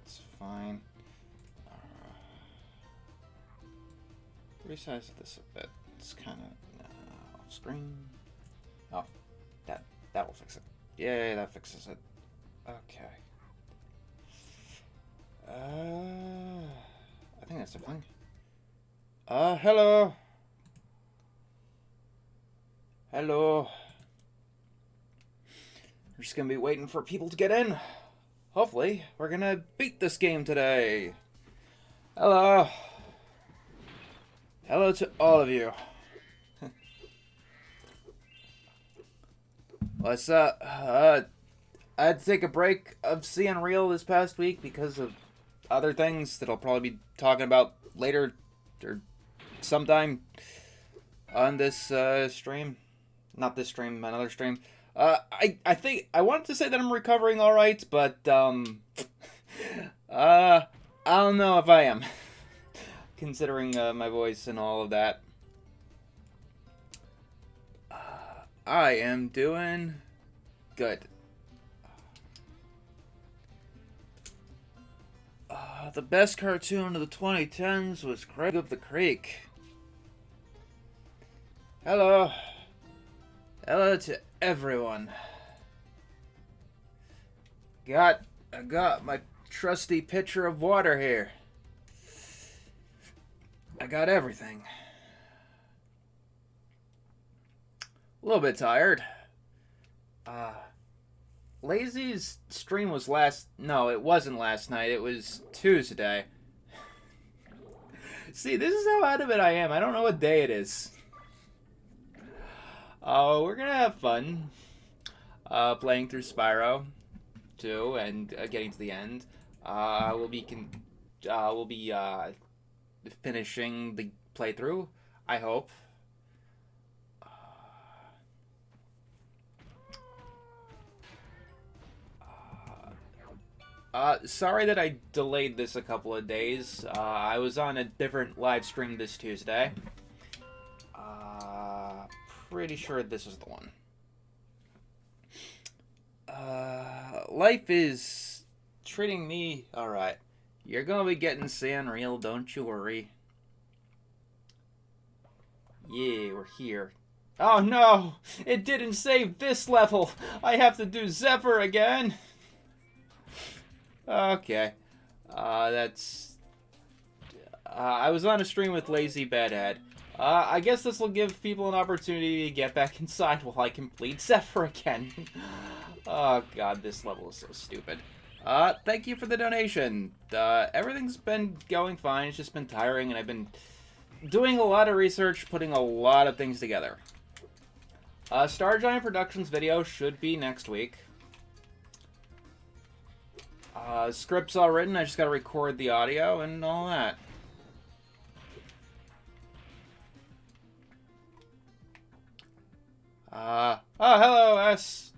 That's fine. Resize this a bit. It's kind of off screen. Oh, that will fix it. Yay, that fixes it. Okay. I think that's everything. Hello. Hello. We're just gonna be waiting for people to get in. Hopefully, we're gonna beat this game today. Hello. Hello to all of you. What's up? I had to take a break of seeing real this past week because of other things that I'll probably be talking about later or sometime on this stream. Not this stream, another stream. I think I wanted to say that I'm recovering all right, but I don't know if I am, considering my voice and all of that. I am doing good. The best cartoon of the 2010s was Craig of the Creek. Hello. Hello to everyone. I got my trusty pitcher of water here. I got everything. A little bit tired. Lazy's stream was no, it wasn't last night. It was Tuesday. See, this is how out of it I am. I don't know what day it is. We're gonna have fun. Playing through Spyro 2 and getting to the end. We'll be finishing the playthrough, I hope. Sorry that I delayed this a couple of days. I was on a different live stream this Tuesday. Pretty sure this is the one. Life is treating me alright. You're gonna be getting Sanreal, don't you worry. Yeah, we're here. Oh no! It didn't save this level! I have to do Zephyr again! Okay. That's... I was on a stream with Lazy Bedhead. I guess this will give people an opportunity to get back inside while I complete Zephyr again. Oh god, this level is so stupid. Thank you for the donation. Everything's been going fine, it's just been tiring, and I've been doing a lot of research, putting a lot of things together. Star Giant Productions video should be next week. Script's all written, I just gotta record the audio and all that. Oh, hello, S.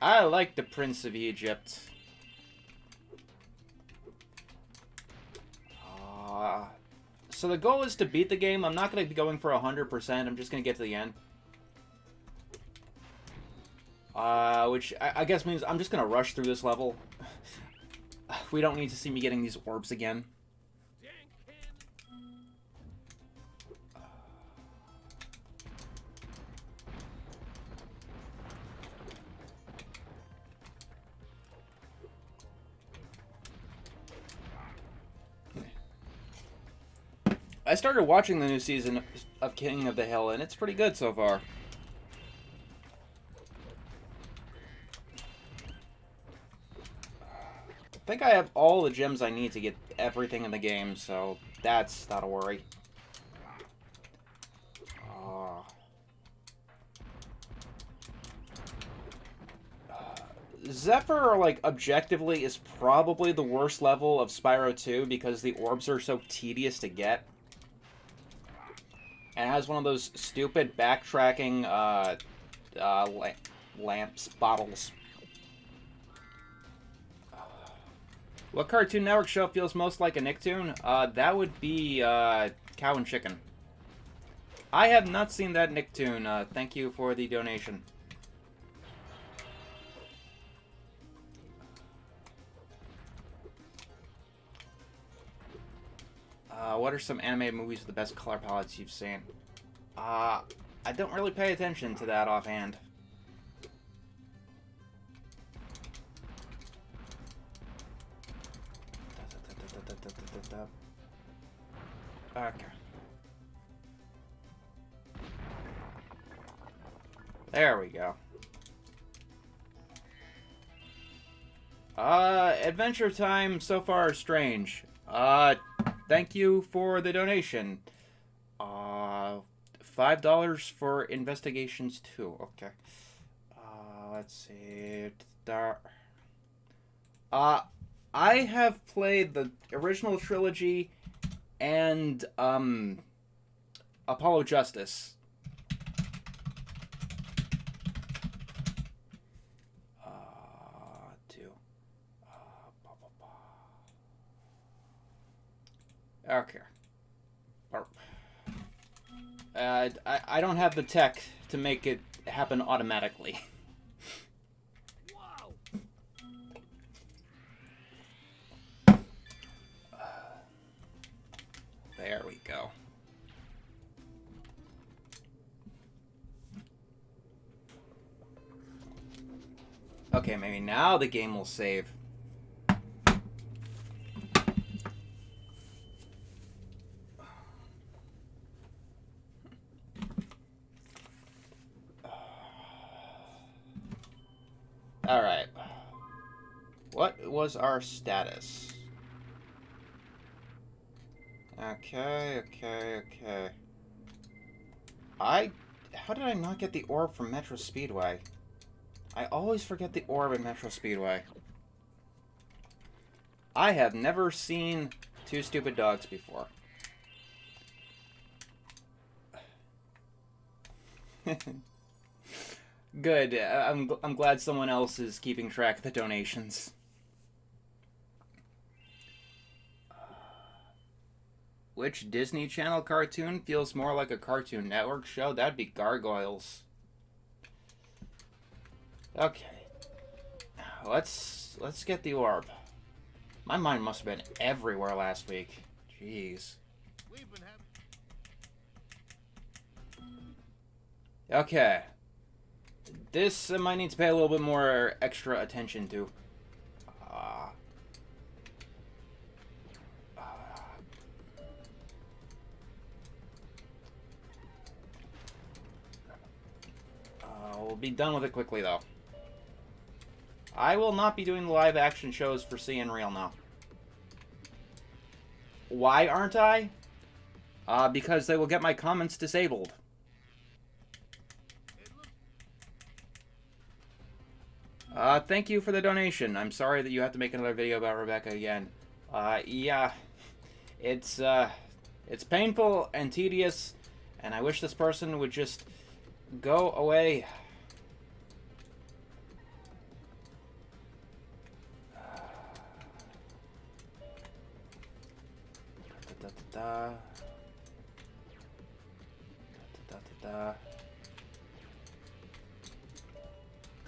I like the Prince of Egypt. So the goal is to beat the game. I'm not going to be going for 100%. I'm just going to get to the end. Which I guess means I'm just going to rush through this level. We don't need to see me getting these orbs again. I started watching the new season of King of the Hill, and it's pretty good so far. I think I have all the gems I need to get everything in the game, so that's not a worry. Zephyr, like, objectively, is probably the worst level of Spyro 2 because the orbs are so tedious to get. And it has one of those stupid backtracking lamps, bottles. What Cartoon Network show feels most like a Nicktoon? That would be Cow and Chicken. I have not seen that Nicktoon. Thank you for the donation. What are some animated movies with the best color palettes you've seen? I don't really pay attention to that offhand. Okay. There we go. Adventure Time so far strange. Thank you for the donation. $5 for Investigations 2. Okay. Let's see. I have played the original trilogy and, Apollo Justice. Okay. I don't have the tech to make it happen automatically. There we go. Okay, maybe now the game will save. Alright. What was our status? Okay. How did I not get the orb from Metro Speedway? I always forget the orb in Metro Speedway. I have never seen Two Stupid Dogs before. Good. I'm glad someone else is keeping track of the donations. Which Disney Channel cartoon feels more like a Cartoon Network show? That'd be Gargoyles. Okay. Let's get the orb. My mind must have been everywhere last week. Jeez. Okay. This I might need to pay a little bit more extra attention to. We'll be done with it quickly, though. I will not be doing the live action shows for Seeing Real now. Why aren't I? Because they will get my comments disabled. Thank you for the donation. I'm sorry that you have to make another video about Rebecca again. Yeah. It's painful and tedious, and I wish this person would just go away.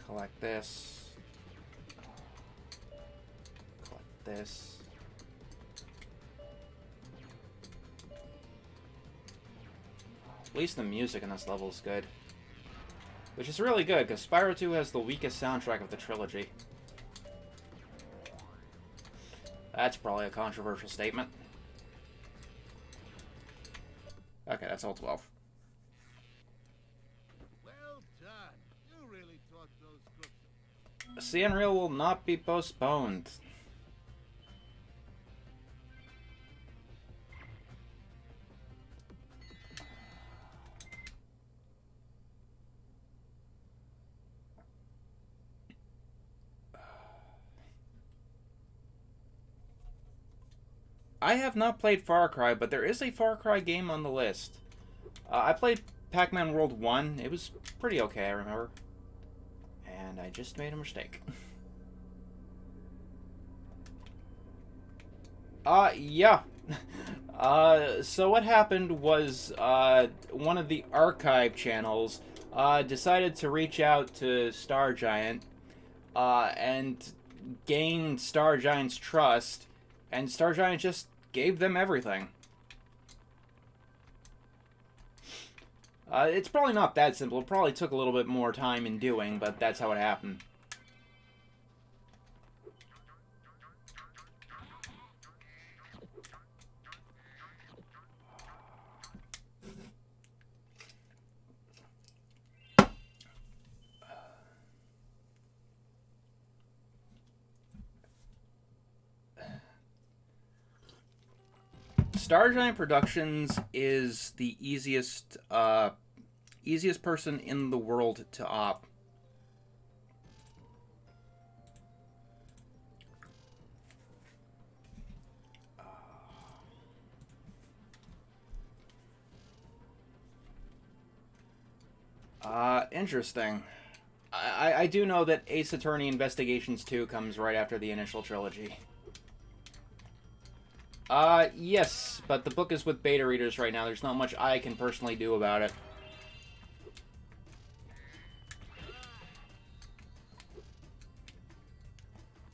Collect this. Collect this. At least the music in this level is good. Which is really good, because Spyro 2 has the weakest soundtrack of the trilogy. That's probably a controversial statement. Okay, that's all 12. Well done. You really taught those crooks. Seeing Real will not be postponed. I have not played Far Cry, but there is a Far Cry game on the list. I played Pac-Man World 1. It was pretty okay, I remember. And I just made a mistake. Yeah. So what happened was, one of the archive channels, decided to reach out to Star Giant, and gain Star Giant's trust, and Star Giant just gave them everything. It's probably not that simple. It probably took a little bit more time in doing, but that's how it happened. Star Giant Productions is the easiest person in the world to op. Interesting. I do know that Ace Attorney Investigations 2 comes right after the initial trilogy. Yes, but the book is with beta readers right now. There's not much I can personally do about it.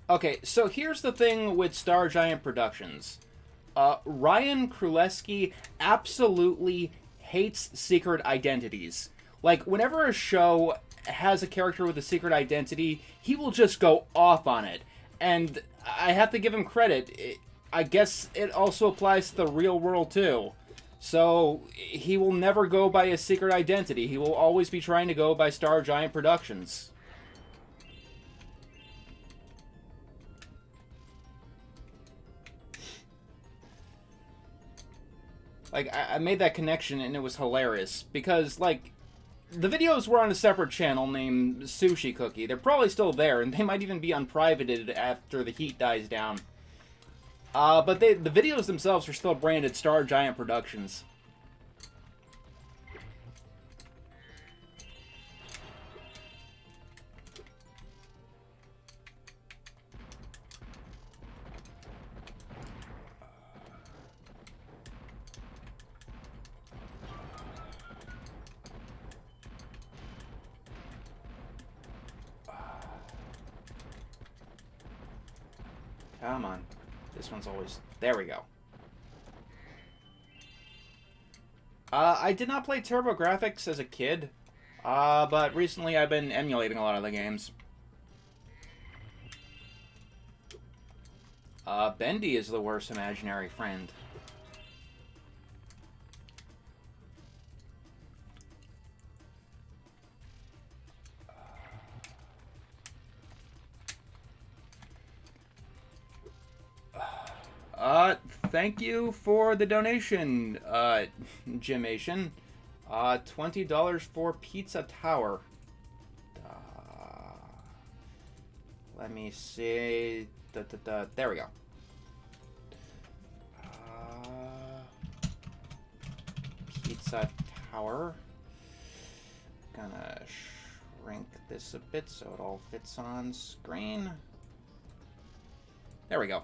Okay, so here's the thing with Star Giant Productions. Ryan Krulewski absolutely hates secret identities. Like, whenever a show has a character with a secret identity, he will just go off on it. And I have to give him credit. I guess it also applies to the real world, too. So, he will never go by a secret identity. He will always be trying to go by Star Giant Productions. Like, I made that connection and it was hilarious. Because, like, the videos were on a separate channel named Sushi Cookie. They're probably still there, and they might even be unprivated after the heat dies down. But the videos themselves are still branded Star Giant Productions. Come on. This one's always... There we go. I did not play TurboGrafx as a kid, but recently I've been emulating a lot of the games. Bendy is the worst imaginary friend. Thank you for the donation, Jimation. $20 for Pizza Tower. Let me see. There we go. Pizza Tower. Gonna shrink this a bit so it all fits on screen. There we go.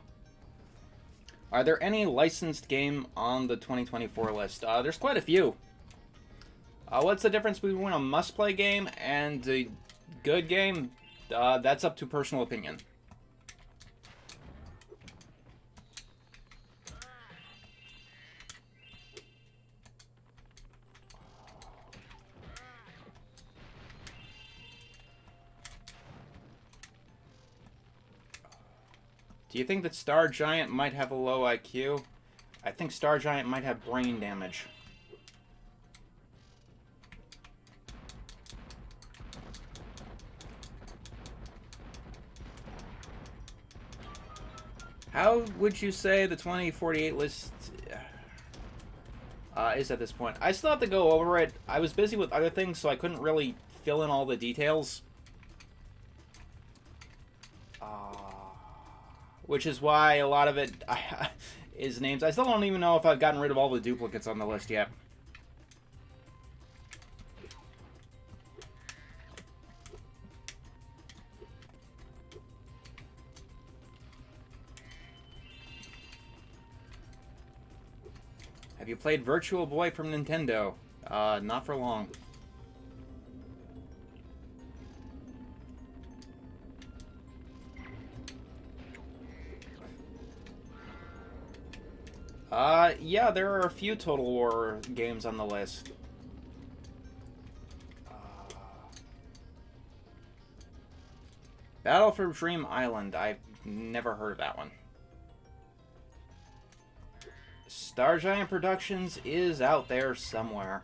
Are there any licensed game on the 2024 list? There's quite a few. What's the difference between a must-play game and a good game? That's up to personal opinion. Do you think that Star Giant might have a low IQ? I think Star Giant might have brain damage. How would you say the 2048 list is at this point? I still have to go over it. I was busy with other things, so I couldn't really fill in all the details. Which is why a lot of it is names. I still don't even know if I've gotten rid of all the duplicates on the list yet. Have you played Virtual Boy from Nintendo? Not for long. Yeah, there are a few Total War games on the list. Battle for Dream Island. I've never heard of that one. Star Giant Productions is out there somewhere.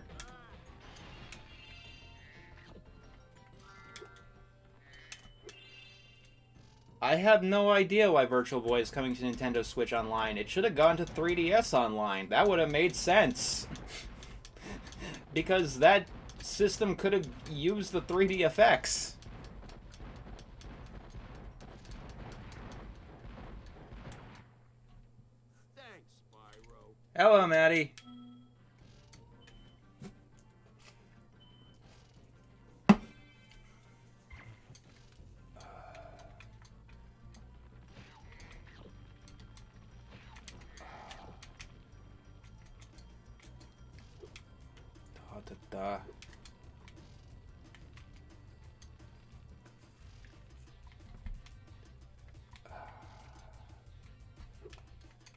I have no idea why Virtual Boy is coming to Nintendo Switch Online. It should have gone to 3DS Online. That would have made sense. Because that system could have used the 3D effects. Thanks, Spyro. Hello, Maddie.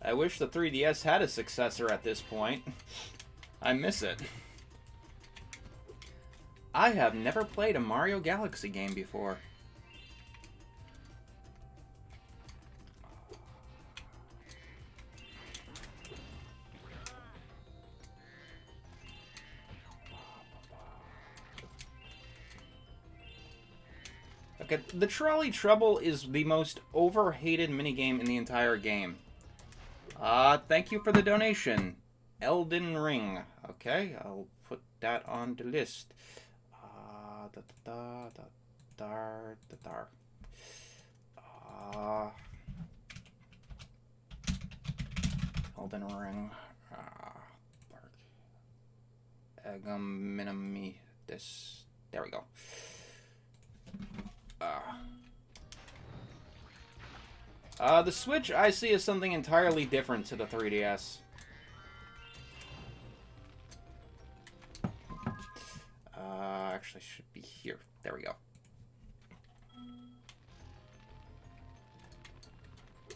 I wish the 3DS had a successor at this point. I miss it. I have never played a Mario Galaxy game before. Okay, the Trolley Trouble is the most overhated minigame in the entire game. Thank you for the donation. Elden Ring. Okay, I'll put that on the list. Elden Ring. Minami. This. There we go. The Switch I see as something entirely different to the 3DS. Actually should be here. There we go.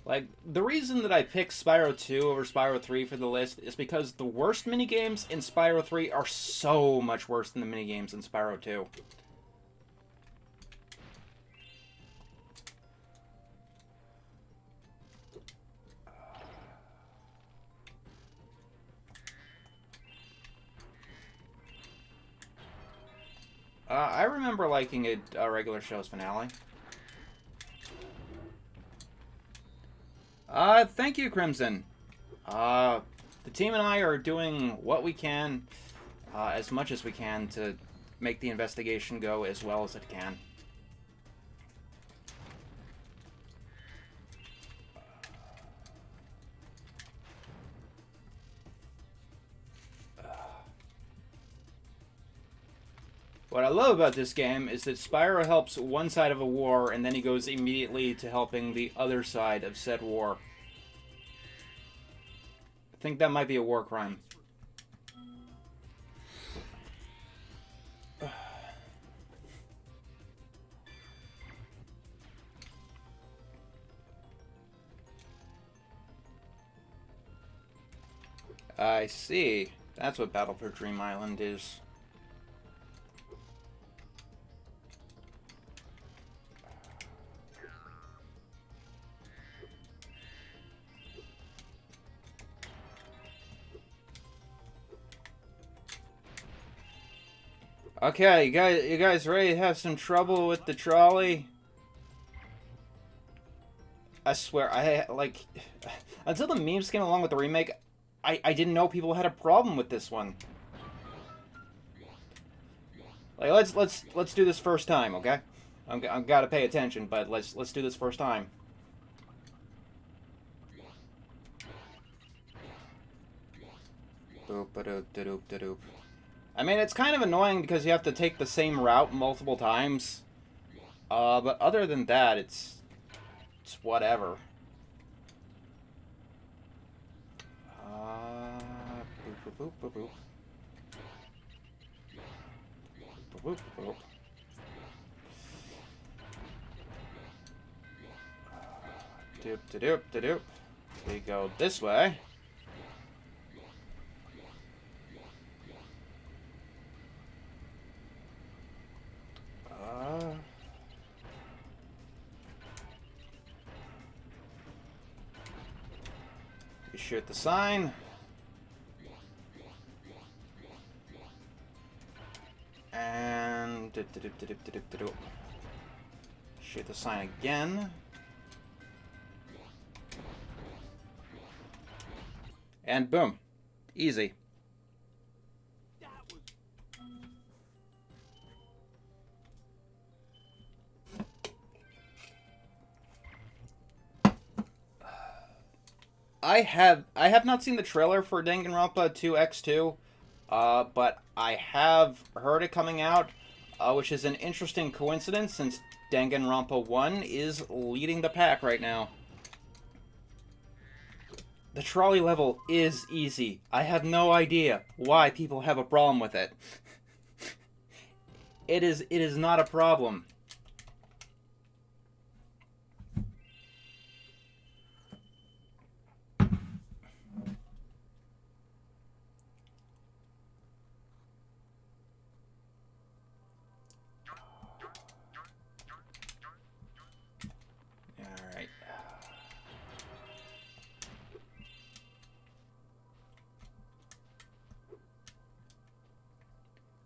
Like, the reason that I picked Spyro 2 over Spyro 3 for the list is because the worst minigames in Spyro 3 are so much worse than the minigames in Spyro 2. I remember liking a regular show's finale. Thank you, Crimson. The team and I are doing what we can, as much as we can, to make the investigation go as well as it can. What I love about this game is that Spyro helps one side of a war, and then he goes immediately to helping the other side of said war. I think that might be a war crime. I see. That's what Battle for Dream Island is. Okay, you guys ready to have some trouble with the trolley? I swear, until the memes came along with the remake, I didn't know people had a problem with this one. Like, let's do this first time, okay? I've got to pay attention, but let's do this first time. Boop-a-doop-a-doop-a-doop. I mean, it's kind of annoying because you have to take the same route multiple times. But other than that, it's whatever. Boop, boop, boop. Boop, boop, boop. Doop, da doop, da doop. We go this way. We shoot the sign. And shoot the sign again. And boom. Easy. I have not seen the trailer for Danganronpa 2X2, but I have heard it coming out, which is an interesting coincidence since Danganronpa 1 is leading the pack right now. The trolley level is easy. I have no idea why people have a problem with it. It is not a problem.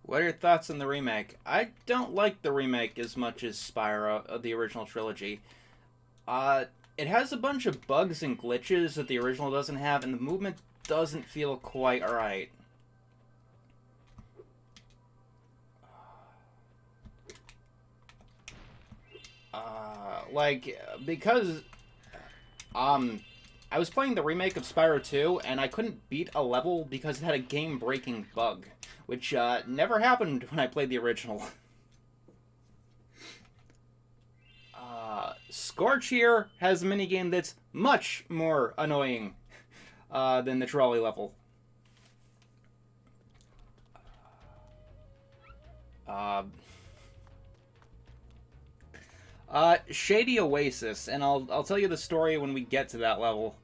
What are your thoughts on the remake? I don't like the remake as much as Spyro, the original trilogy. It has a bunch of bugs and glitches that the original doesn't have, and the movement doesn't feel quite right. Because I was playing the remake of Spyro 2, and I couldn't beat a level because it had a game-breaking bug, which never happened when I played the original. Scorch here has a minigame that's much more annoying than the trolley level. Shady Oasis, and I'll tell you the story when we get to that level.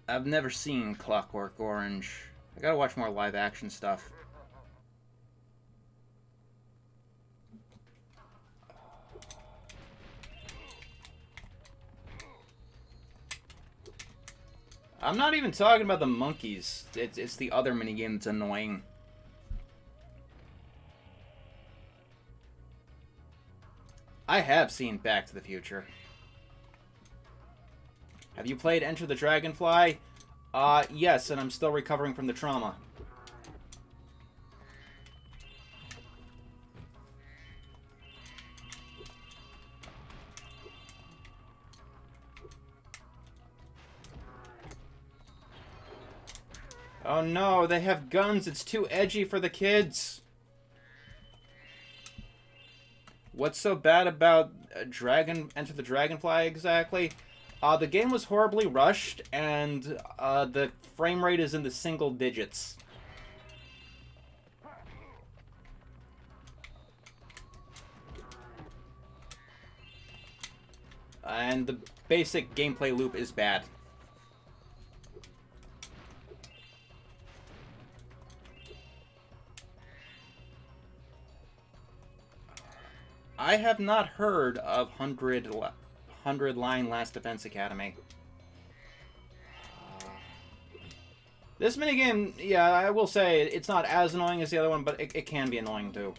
I've never seen Clockwork Orange. I gotta watch more live action stuff. I'm not even talking about the monkeys. It's the other minigame that's annoying. I have seen Back to the Future. Have you played Enter the Dragonfly? Yes, and I'm still recovering from the trauma. Oh no, they have guns. It's too edgy for the kids. What's so bad about Enter the Dragonfly exactly? The game was horribly rushed, and the frame rate is in the single digits. And the basic gameplay loop is bad. I have not heard of 100 Line Last Defense Academy. This minigame, yeah, I will say, it's not as annoying as the other one, but it can be annoying too.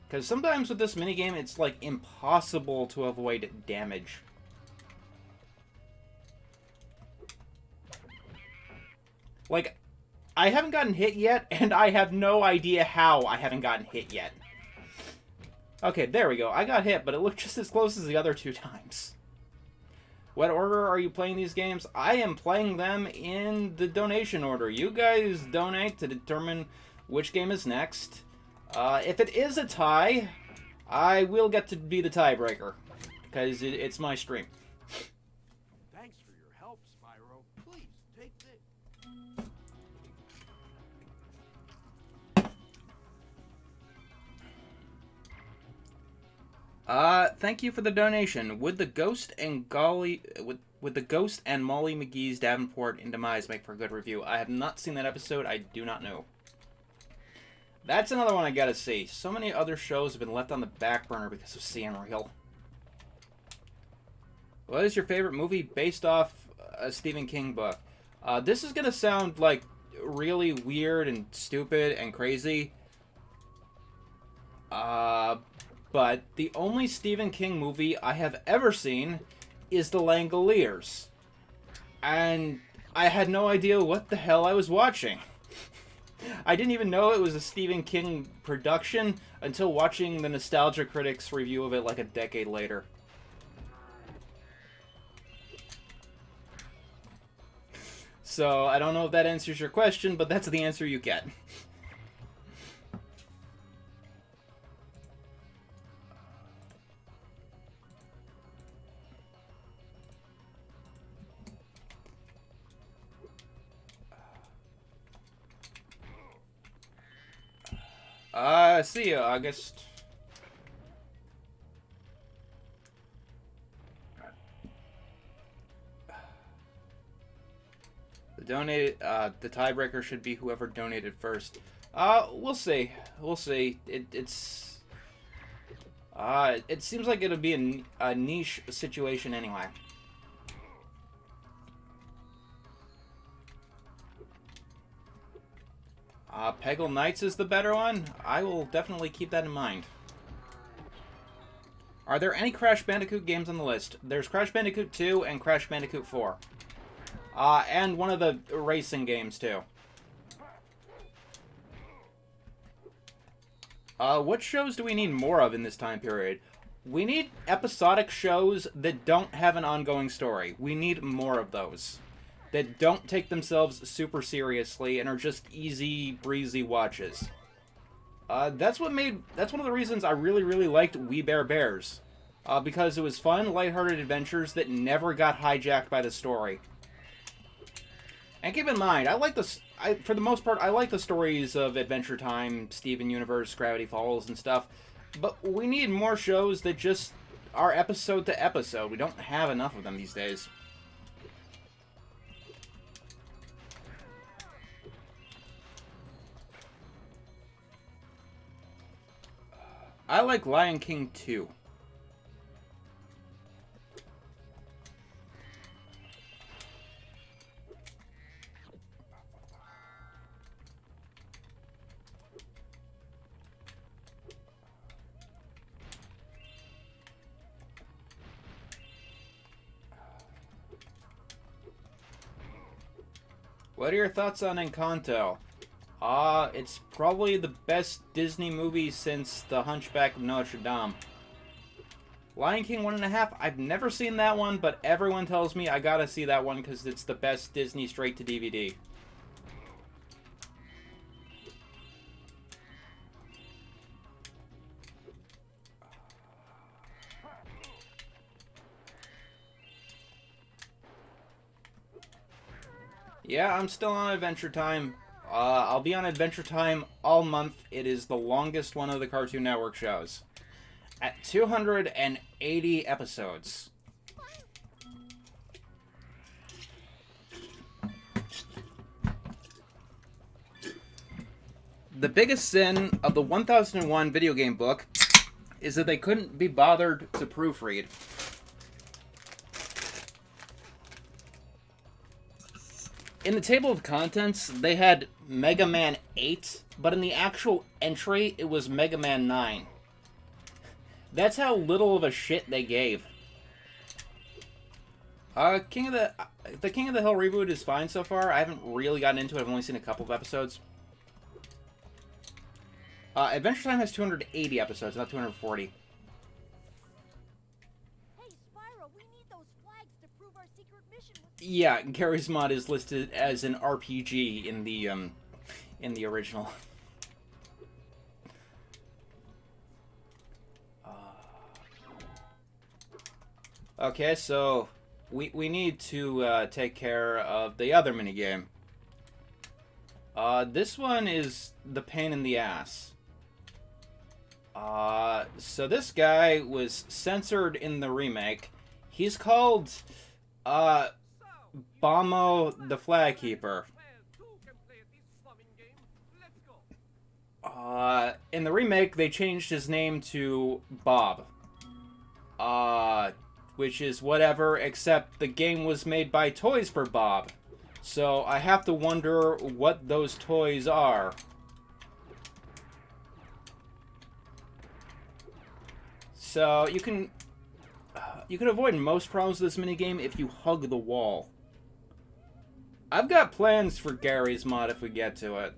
Because sometimes with this minigame, it's like impossible to avoid damage. Like, I haven't gotten hit yet, and I have no idea how I haven't gotten hit yet. Okay, there we go. I got hit, but it looked just as close as the other two times. What order are you playing these games? I am playing them in the donation order. You guys donate to determine which game is next. If it is a tie, I will get to be the tiebreaker, because it's my stream. Thanks for your help, Spyro. Please, take this. Thank you for the donation. Would the Ghost and Molly McGee's Davenport and Demise make for a good review? I have not seen that episode. I do not know. That's another one I gotta see. So many other shows have been left on the back burner because of seeing real. What is your favorite movie based off a Stephen King book? This is gonna sound like really weird and stupid and crazy. But the only Stephen King movie I have ever seen is The Langoliers. And I had no idea what the hell I was watching. I didn't even know it was a Stephen King production until watching the Nostalgia Critics review of it like a decade later. So, I don't know if that answers your question, but that's the answer you get. See you, August. The tiebreaker should be whoever donated first. We'll see. We'll see. It seems like it'll be a niche situation anyway. Peggle Knights is the better one? I will definitely keep that in mind. Are there any Crash Bandicoot games on the list? There's Crash Bandicoot 2 and Crash Bandicoot 4. And one of the racing games, too. What shows do we need more of in this time period? We need episodic shows that don't have an ongoing story. We need more of those. That don't take themselves super seriously and are just easy, breezy watches. That's one of the reasons I really liked We Bare Bears. Because it was fun, lighthearted adventures that never got hijacked by the story. And keep in mind, for the most part, I like the stories of Adventure Time, Steven Universe, Gravity Falls, and stuff. But we need more shows that just are episode to episode. We don't have enough of them these days. I like Lion King 2. What are your thoughts on Encanto? It's probably the best Disney movie since The Hunchback of Notre Dame. Lion King 1.5, I've never seen that one, but everyone tells me I gotta see that one because it's the best Disney straight-to-DVD. Yeah, I'm still on Adventure Time. I'll be on Adventure Time all month. It is the longest one of the Cartoon Network shows. At 280 episodes. The biggest sin of the 1001 video game book is that they couldn't be bothered to proofread. In the table of contents, they had Mega Man 8, but in the actual entry, it was Mega Man 9. That's how little of a shit they gave. The King of the Hill reboot is fine so far. I haven't really gotten into it. I've only seen a couple of episodes. Adventure Time has 280 episodes, not 240. Yeah, Gary's mod is listed as an RPG in the original. Okay, so we need to take care of the other minigame. This one is the pain in the ass. So this guy was censored in the remake. He's called, Bomo the Flag Keeper. In the remake, they changed his name to Bob. Which is whatever, except the game was made by Toys for Bob. So I have to wonder what those toys are. So you can avoid most problems with this minigame if you hug the wall. I've got plans for Gary's mod if we get to it.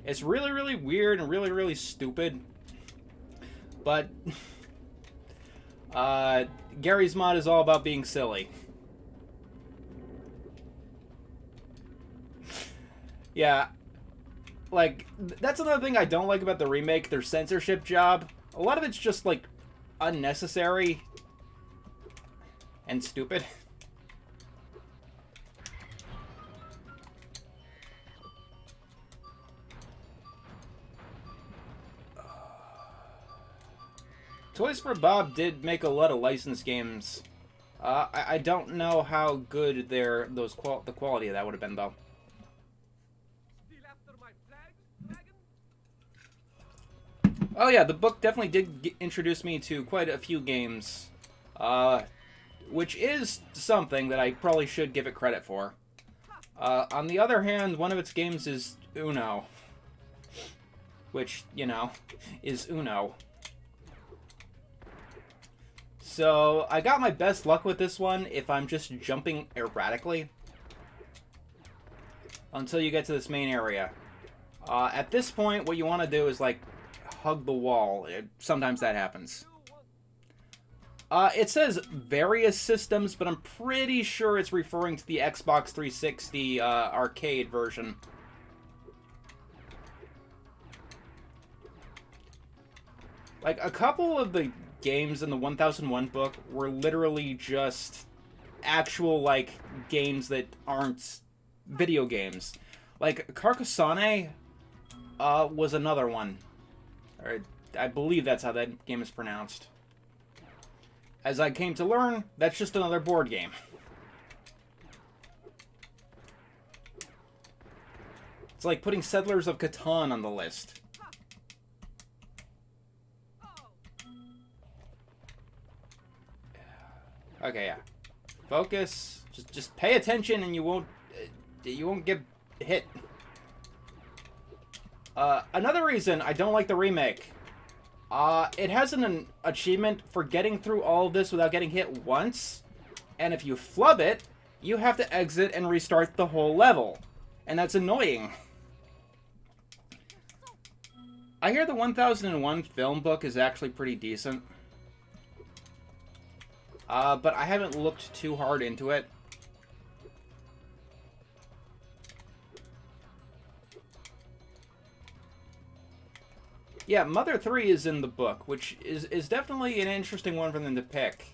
It's really, really weird and really, really stupid. But Gary's mod is all about being silly. Yeah. Like, that's another thing I don't like about the remake, their censorship job. A lot of it's just, like, unnecessary and stupid. Toys for Bob did make a lot of licensed games. I don't know how good the quality of that would have been, though. Oh yeah, the book definitely did introduce me to quite a few games, which is something that I probably should give it credit for. On the other hand, one of its games is Uno, which, you know, is Uno. So, I got my best luck with this one if I'm just jumping erratically until you get to this main area. At this point, what you want to do is, like, hug the wall. Sometimes that happens. It says various systems, but I'm pretty sure it's referring to the Xbox 360 arcade version. Like, a couple of the games in the 1001 book were literally just actual, like, games that aren't video games. Like, Carcassonne was another one. Or, I believe that's how that game is pronounced. As I came to learn, that's just another board game. It's like putting Settlers of Catan on the list. Okay, yeah. Focus. Just pay attention, and you won't get hit. Another reason I don't like the remake. It has an achievement for getting through all of this without getting hit once, and if you flub it, you have to exit and restart the whole level, and that's annoying. I hear the 1001 film book is actually pretty decent. But I haven't looked too hard into it. Yeah, Mother 3 is in the book, which is definitely an interesting one for them to pick.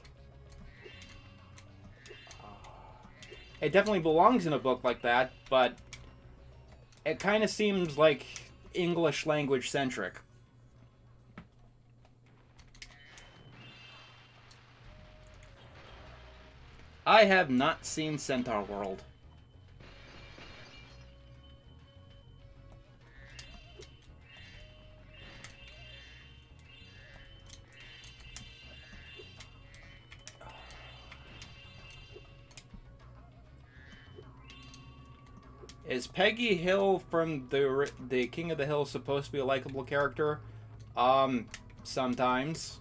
It definitely belongs in a book like that, but it kind of seems like English language centric. I have not seen Centaur World. Is Peggy Hill from the King of the Hill supposed to be a likable character? Sometimes.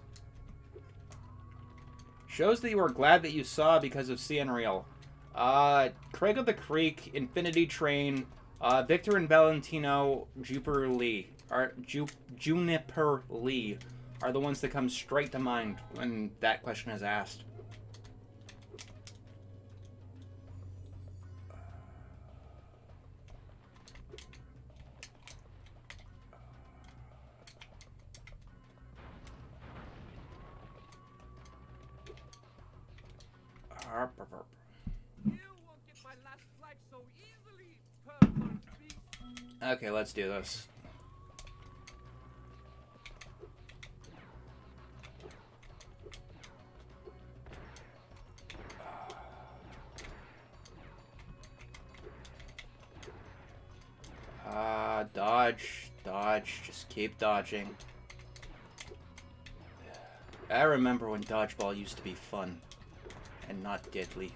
Shows that you were glad that you saw because of seeing real. Craig of the Creek, Infinity Train, Victor and Valentino Juniper Lee are the ones that come straight to mind when that question is asked. You won't get my last life so easily, purple beast. Okay, let's do this. Dodge, dodge, just keep dodging. I remember when dodgeball used to be fun and not deadly.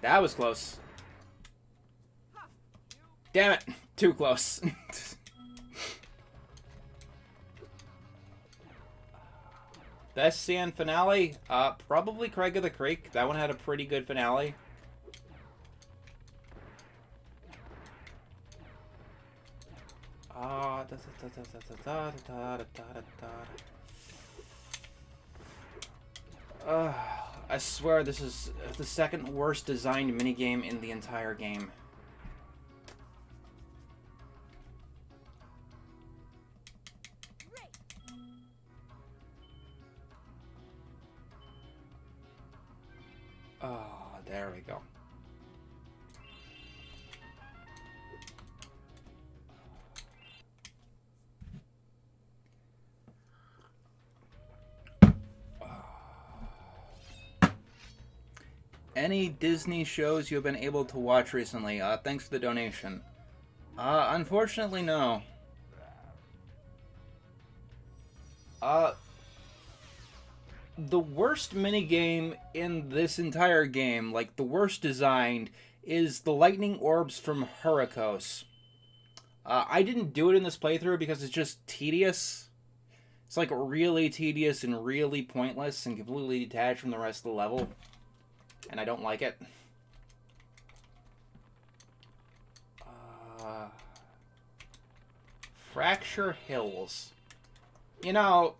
That was close. Damn it, too close. Best Sand finale? Probably Craig of the Creek. That one had a pretty good finale. I swear this is the second worst designed minigame in the entire game. Oh, there we go. Any Disney shows you have been able to watch recently? Thanks for the donation. Unfortunately, no. The worst minigame in this entire game, like the worst designed, is the lightning orbs from Hurricos. I didn't do it in this playthrough because it's just tedious. It's like really tedious and really pointless and completely detached from the rest of the level. And I don't like it. Fracture Hills. You know,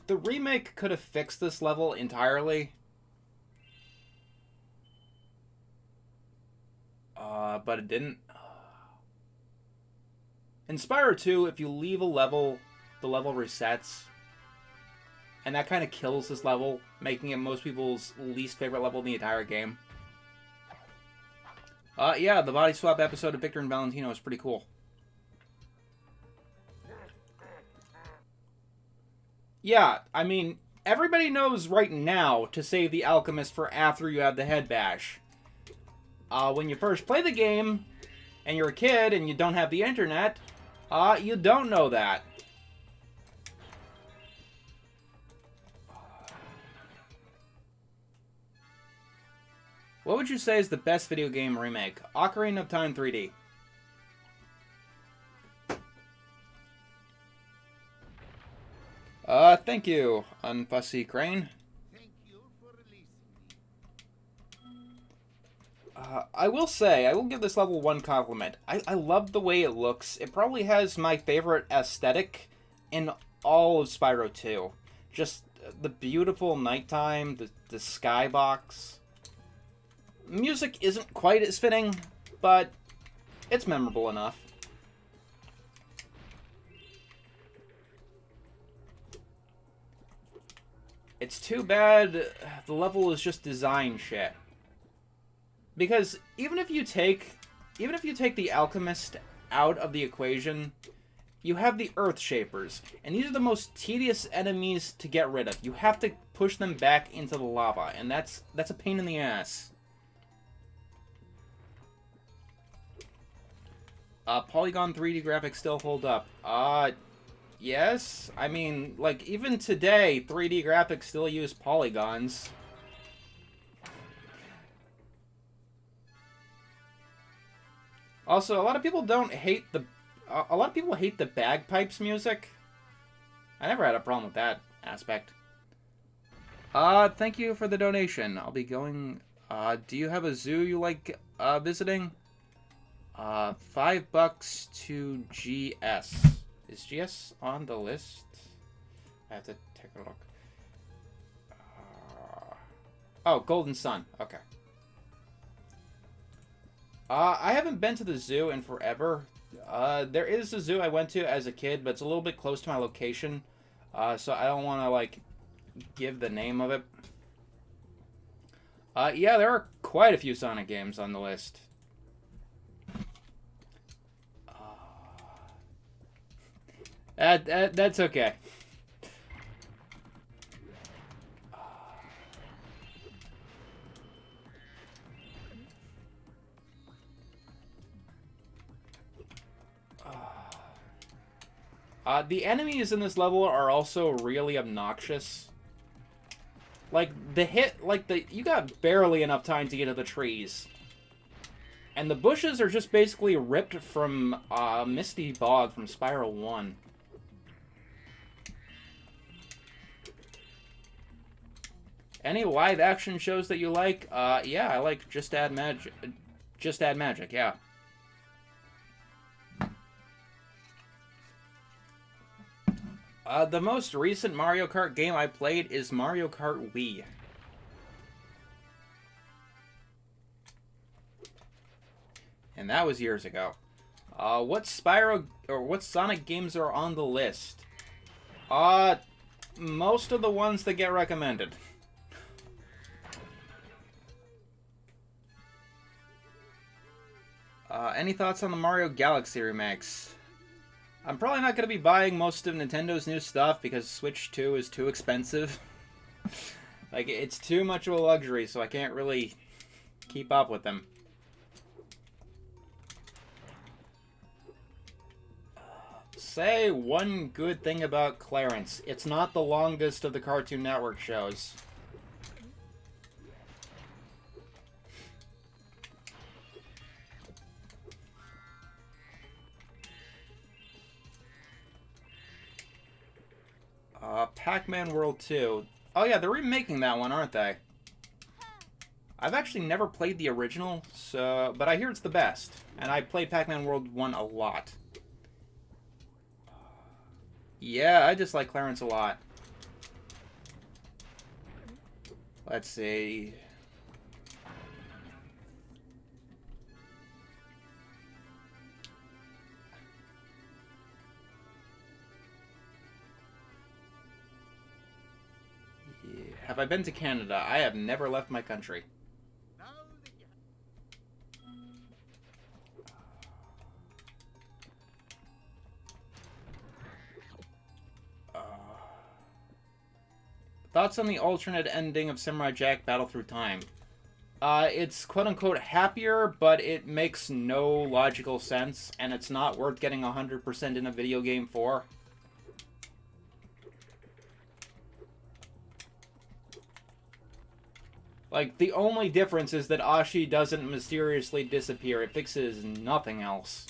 the remake could have fixed this level entirely. But it didn't. In Spyro 2, if you leave a level, the level resets. And that kind of kills this level, making it most people's least favorite level in the entire game. Yeah, the body swap episode of Victor and Valentino is pretty cool. Yeah, I mean, everybody knows right now to save the alchemist for after you have the head bash. When you first play the game, and you're a kid and you don't have the internet, you don't know that. What would you say is the best video game remake? Ocarina of Time 3D. Thank you, Unfussy Crane. Thank you for releasing me. I will say, I will give this level one compliment. I love the way it looks. It probably has my favorite aesthetic in all of Spyro 2. Just the beautiful nighttime, the skybox. Music isn't quite as fitting, but it's memorable enough. It's too bad the level is just design shit. Because even if you take the alchemist out of the equation, you have the earth shapers, and these are the most tedious enemies to get rid of. You have to push them back into the lava, and that's a pain in the ass. Polygon 3D graphics still hold up. Yes. I mean, like, even today, 3D graphics still use polygons. Also, a lot of people hate the bagpipes music. I never had a problem with that aspect. Thank you for the donation. I'll be going, do you have a zoo you like, visiting? $5 to GS. Is GS on the list? I have to take a look. Oh, Golden Sun. Okay. I haven't been to the zoo in forever. There is a zoo I went to as a kid, but it's a little bit close to my location. So I don't want to, like, give the name of it. Yeah, there are quite a few Sonic games on the list. That's okay. The enemies in this level are also really obnoxious. Like, you got barely enough time to get to the trees. And the bushes are just basically ripped from, Misty Bog from Spyro 1. Any live-action shows that you like? Yeah, I like Just Add Magic. Just Add Magic, yeah. The most recent Mario Kart game I played is Mario Kart Wii. And that was years ago. What Sonic games are on the list? Most of the ones that get recommended. Any thoughts on the Mario Galaxy remakes? I'm probably not going to be buying most of Nintendo's new stuff because Switch 2 is too expensive. Like, it's too much of a luxury, so I can't really keep up with them. Say one good thing about Clarence. It's not the longest of the Cartoon Network shows. Pac-Man World 2. Oh yeah, they're remaking that one, aren't they? I've actually never played the original, but I hear it's the best. And I played Pac-Man World 1 a lot. Yeah, I just like Clarence a lot. Let's see. Have I been to Canada? I have never left my country. Thoughts on the alternate ending of Samurai Jack Battle Through Time? It's quote-unquote happier, but it makes no logical sense, and it's not worth getting 100% in a video game for. Like, the only difference is that Ashi doesn't mysteriously disappear. It fixes nothing else.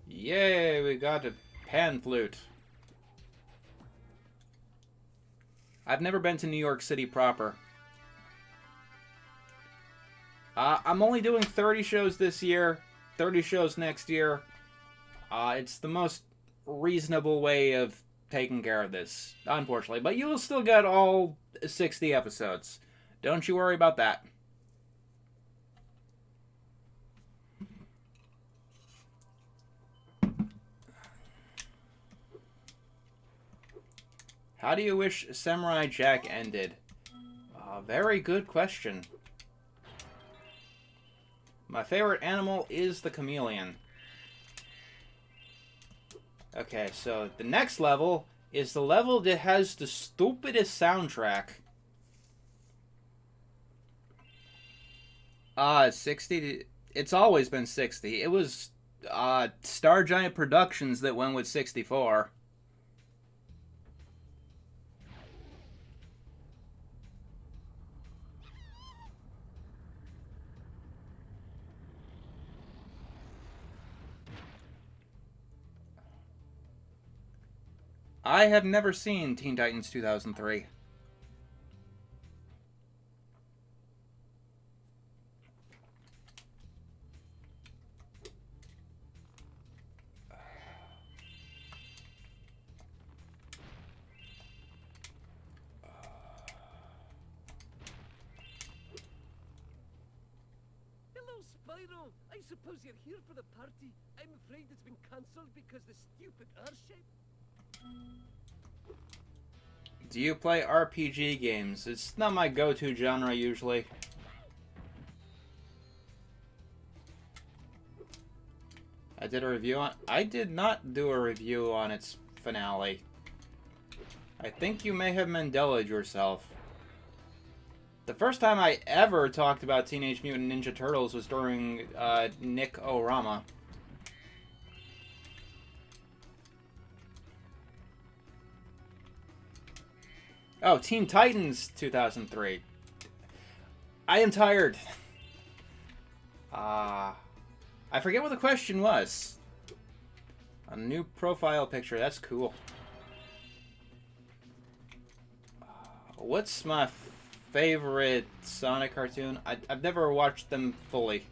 Yay, we got a pan flute. I've never been to New York City proper. I'm only doing 30 shows this year, 30 shows next year. It's the most reasonable way of taking care of this, unfortunately. But you will still get all 60 episodes. Don't you worry about that. How do you wish Samurai Jack ended? Very good question. My favorite animal is the chameleon. Okay, so the next level is the level that has the stupidest soundtrack. 60. It's always been 60. It was Star Giant Productions that went with 64. I have never seen Teen Titans 2003. Hello, Spyro. I suppose you're here for the party. I'm afraid it's been cancelled because the stupid Earthship. Do you play RPG games? It's not my go-to genre usually. I did not do a review on its finale. I think you may have Mandela'd yourself. The first time I ever talked about Teenage Mutant Ninja Turtles was during Nick Orama. Oh, Teen Titans 2003. I am tired. I forget what the question was. A new profile picture. That's cool. What's my favorite Sonic cartoon? I've never watched them fully.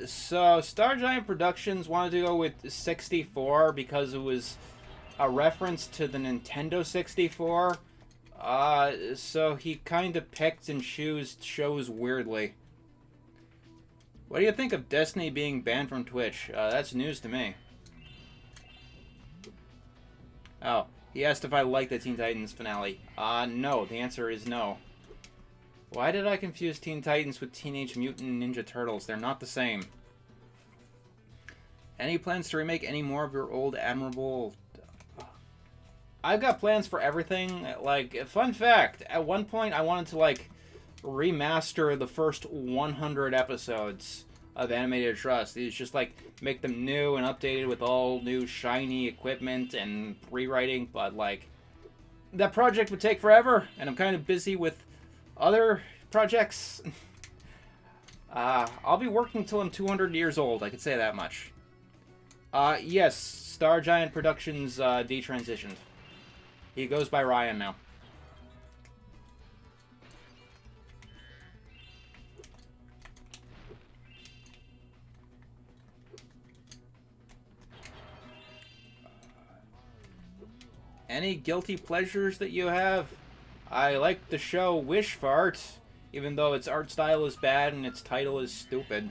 So Star Giant Productions wanted to go with 64 because it was a reference to the Nintendo 64. So he kind of picked and chose shows weirdly. What do you think of Destiny being banned from Twitch? That's news to me. Oh, he asked if I liked the Teen Titans finale. No. The answer is no. Why did I confuse Teen Titans with Teenage Mutant Ninja Turtles? They're not the same. Any plans to remake any more of your old admirable... I've got plans for everything. Like, fun fact, at one point I wanted to, like, remaster the first 100 episodes of Animated Trust. It's just, like, make them new and updated with all new shiny equipment and rewriting, but, like, that project would take forever, and I'm kind of busy with other projects. I'll be working till I'm 200 years old, I could say that much. Yes, Star Giant Productions detransitioned. He goes by Ryan now. Any guilty pleasures that you have? I like the show Wish Fart, even though its art style is bad and its title is stupid.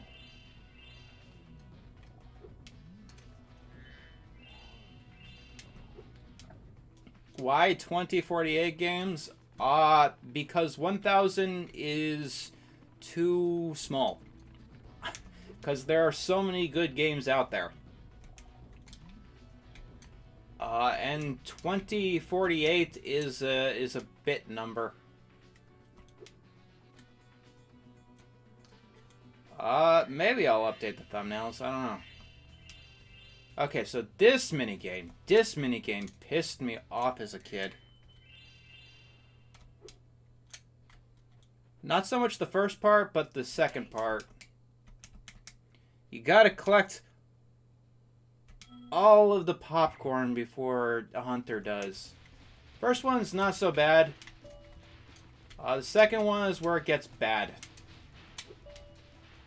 Why 2048 games? Because 1000 is too small. Because there are so many good games out there. And 2048 is a bit number. Maybe I'll update the thumbnails. I don't know. Okay, so this minigame pissed me off as a kid. Not so much the first part, but the second part. You gotta collect all of the popcorn before a hunter does. First one's not so bad. The second one is where it gets bad.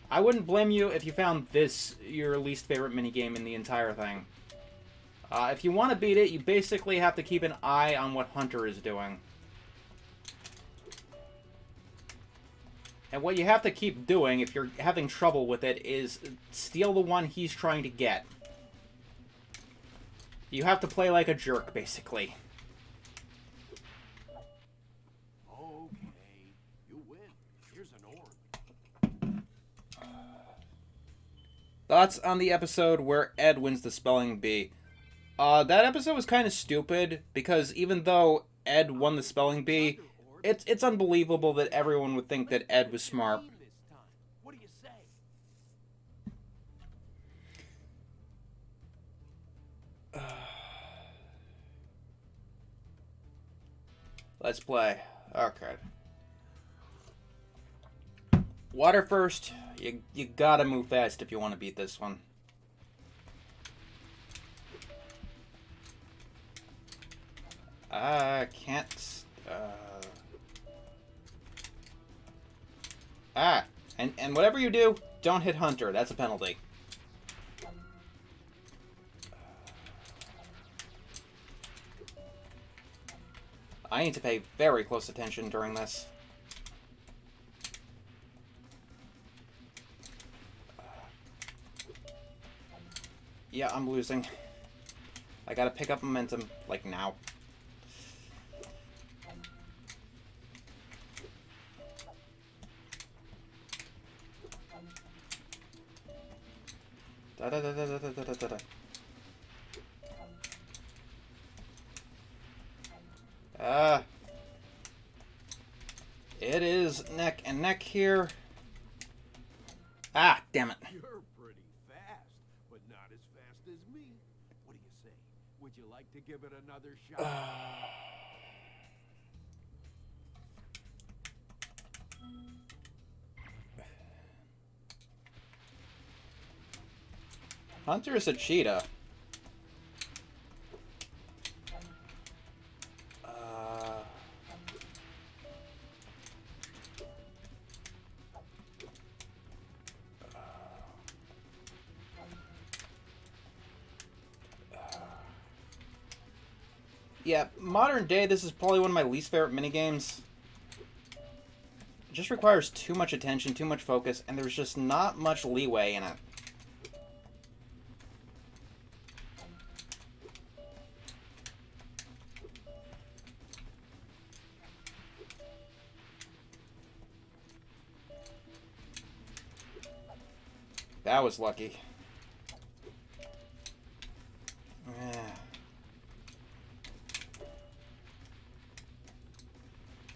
I wouldn't blame you if you found this your least favorite minigame in the entire thing. If you want to beat it, you basically have to keep an eye on what Hunter is doing. And what you have to keep doing, if you're having trouble with it, is steal the one he's trying to get. You have to play like a jerk, basically. Okay, you win. Here's an orb. Thoughts on the episode where Ed wins the spelling bee? That episode was kind of stupid, because even though Ed won the spelling bee, it's unbelievable that everyone would think that Ed was smart. What do you say? Let's play. Okay. Water first. You gotta move fast if you want to beat this one. I can't. And whatever you do, don't hit Hunter. That's a penalty. I need to pay very close attention during this. Yeah, I'm losing. I gotta pick up momentum, like now. Da da da da da da da da da. It is neck and neck here. Ah, damn it. You're pretty fast, but not as fast as me. What do you say? Would you like to give it another shot? Hunter is a cheetah. Yeah, modern day, this is probably one of my least favorite minigames. It just requires too much attention, too much focus, and there's just not much leeway in it. That was lucky. Yeah.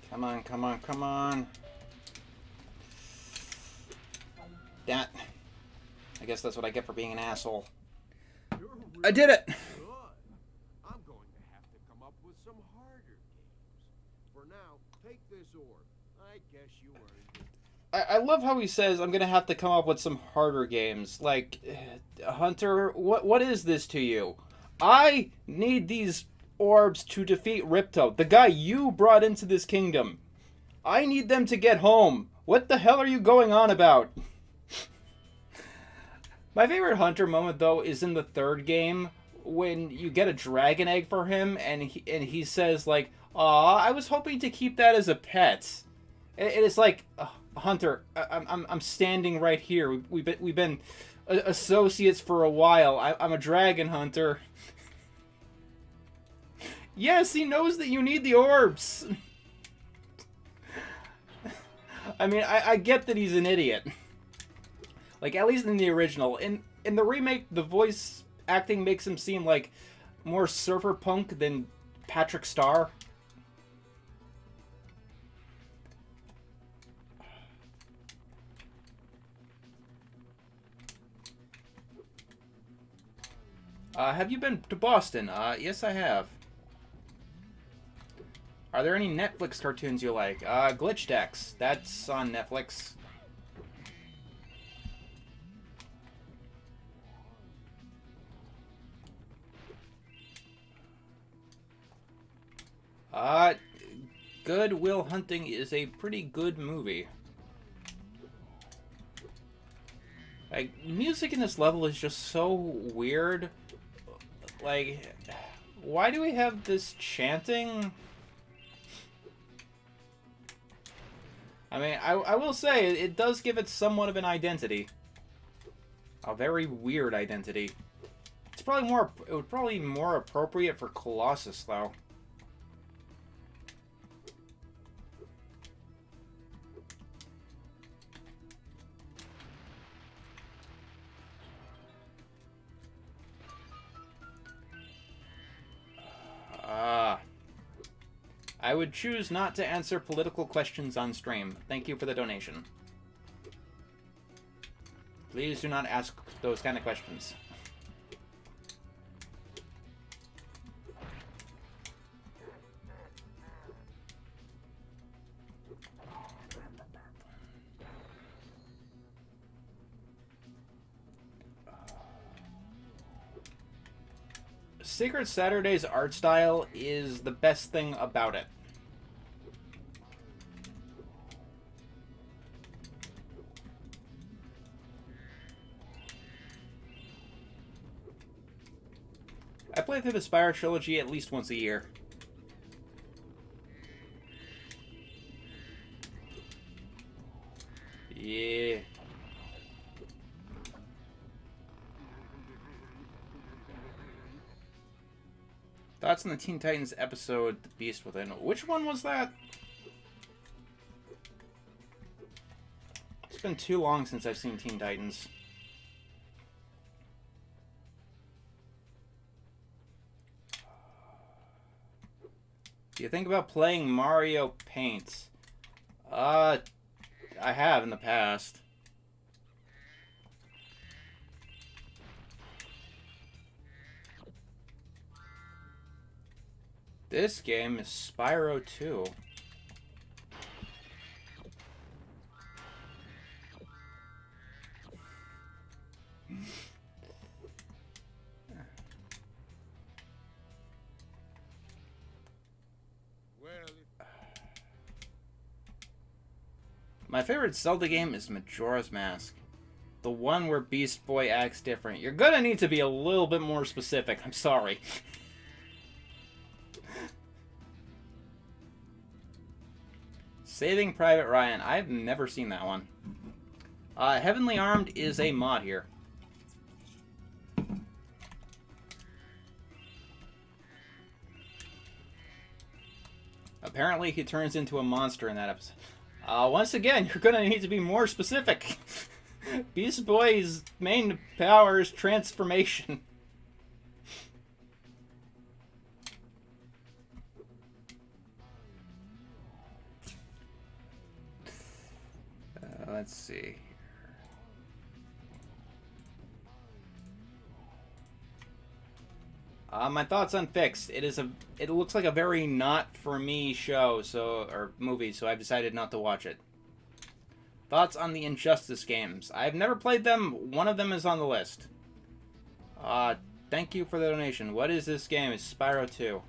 Come on, come on, come on. Damn it. I guess that's what I get for being an asshole. You're really I did it! good. I'm going to have to come up with some harder games. For now, take this orb. I guess you earned it. I love how he says, I'm gonna have to come up with some harder games. Like, Hunter, what is this to you? I need these orbs to defeat Ripto, the guy you brought into this kingdom. I need them to get home. What the hell are you going on about? My favorite Hunter moment, though, is in the third game, when you get a dragon egg for him, and he says, like, aw, I was hoping to keep that as a pet. And it's like, Hunter, I'm standing right here. We've been associates for a while. I'm a dragon hunter. Yes, he knows that you need the orbs. I mean, I get that he's an idiot. Like, at least in the original. In the remake, the voice acting makes him seem like more surfer punk than Patrick Star. Have you been to Boston? Yes, I have. Are there any Netflix cartoons you like? Glitch Decks. That's on Netflix. Good Will Hunting is a pretty good movie. Like, music in this level is just so weird. Like, why do we have this chanting? I mean, I will say, it does give it somewhat of an identity. A very weird identity. It's probably more, it would probably be more appropriate for Colossus, though. I would choose not to answer political questions on stream. Thank you for the donation. Please do not ask those kind of questions. Secret Saturday's art style is the best thing about it. I play through the Spyro trilogy at least once a year. Yeah. Thoughts on the Teen Titans episode, The Beast Within. Which one was that? It's been too long since I've seen Teen Titans. Do you think about playing Mario Paint? I have in the past. This game is Spyro 2. My favorite Zelda game is Majora's Mask. The one where Beast Boy acts different. You're gonna need to be a little bit more specific. I'm sorry. Saving Private Ryan. I've never seen that one. Heavenly Armed is a mod here. Apparently he turns into a monster in that episode. Once again, you're gonna need to be more specific. Beast Boy's main power is transformation. Let's see. My thoughts on Fixed. It looks like a very not for me show, or movie, so I've decided not to watch it. Thoughts on the Injustice games. I've never played them. One of them is on the list. Thank you for the donation. What is this game? It's Spyro 2.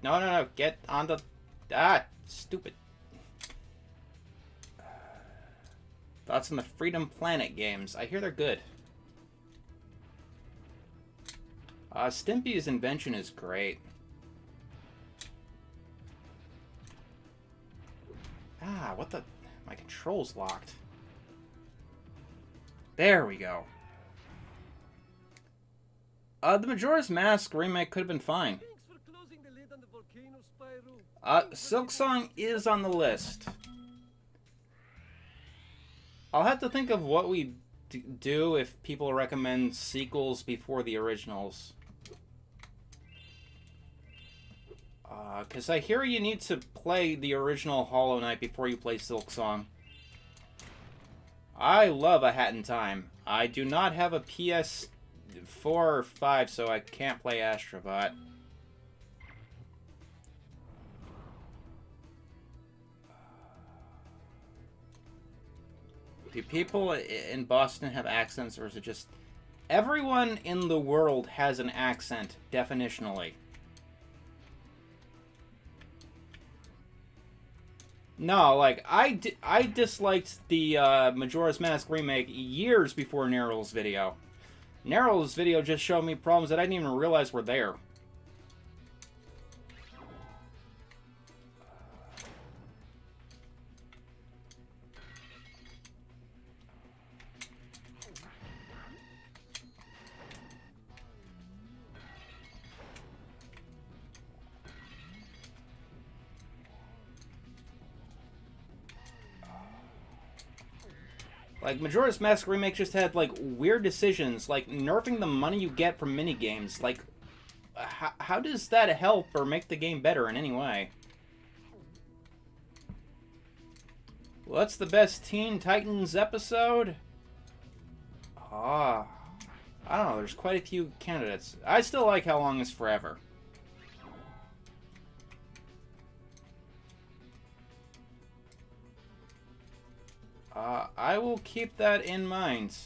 No. Get on the... stupid. Thoughts on the Freedom Planet games. I hear they're good. Stimpy's invention is great. What the... My control's locked. There we go. The Majora's Mask remake could have been fine. Thanks for closing the lid on the volcano, Spyro. Silksong is on the list. I'll have to think of what we do if people recommend sequels before the originals. Because I hear you need to play the original Hollow Knight before you play Silksong. I love A Hat in Time. I do not have a PS4 or 5, so I can't play Astrobot. Do people in Boston have accents, or is it just... Everyone in the world has an accent, definitionally. No, like, I disliked the Majora's Mask remake years before Neryl's video. Neryl's video just showed me problems that I didn't even realize were there. Like, Majora's Mask Remake just had, like, weird decisions, like nerfing the money you get from minigames. Like, how does that help or make the game better in any way? What's the best Teen Titans episode? I don't know, there's quite a few candidates. I still like How Long Is Forever. I will keep that in mind.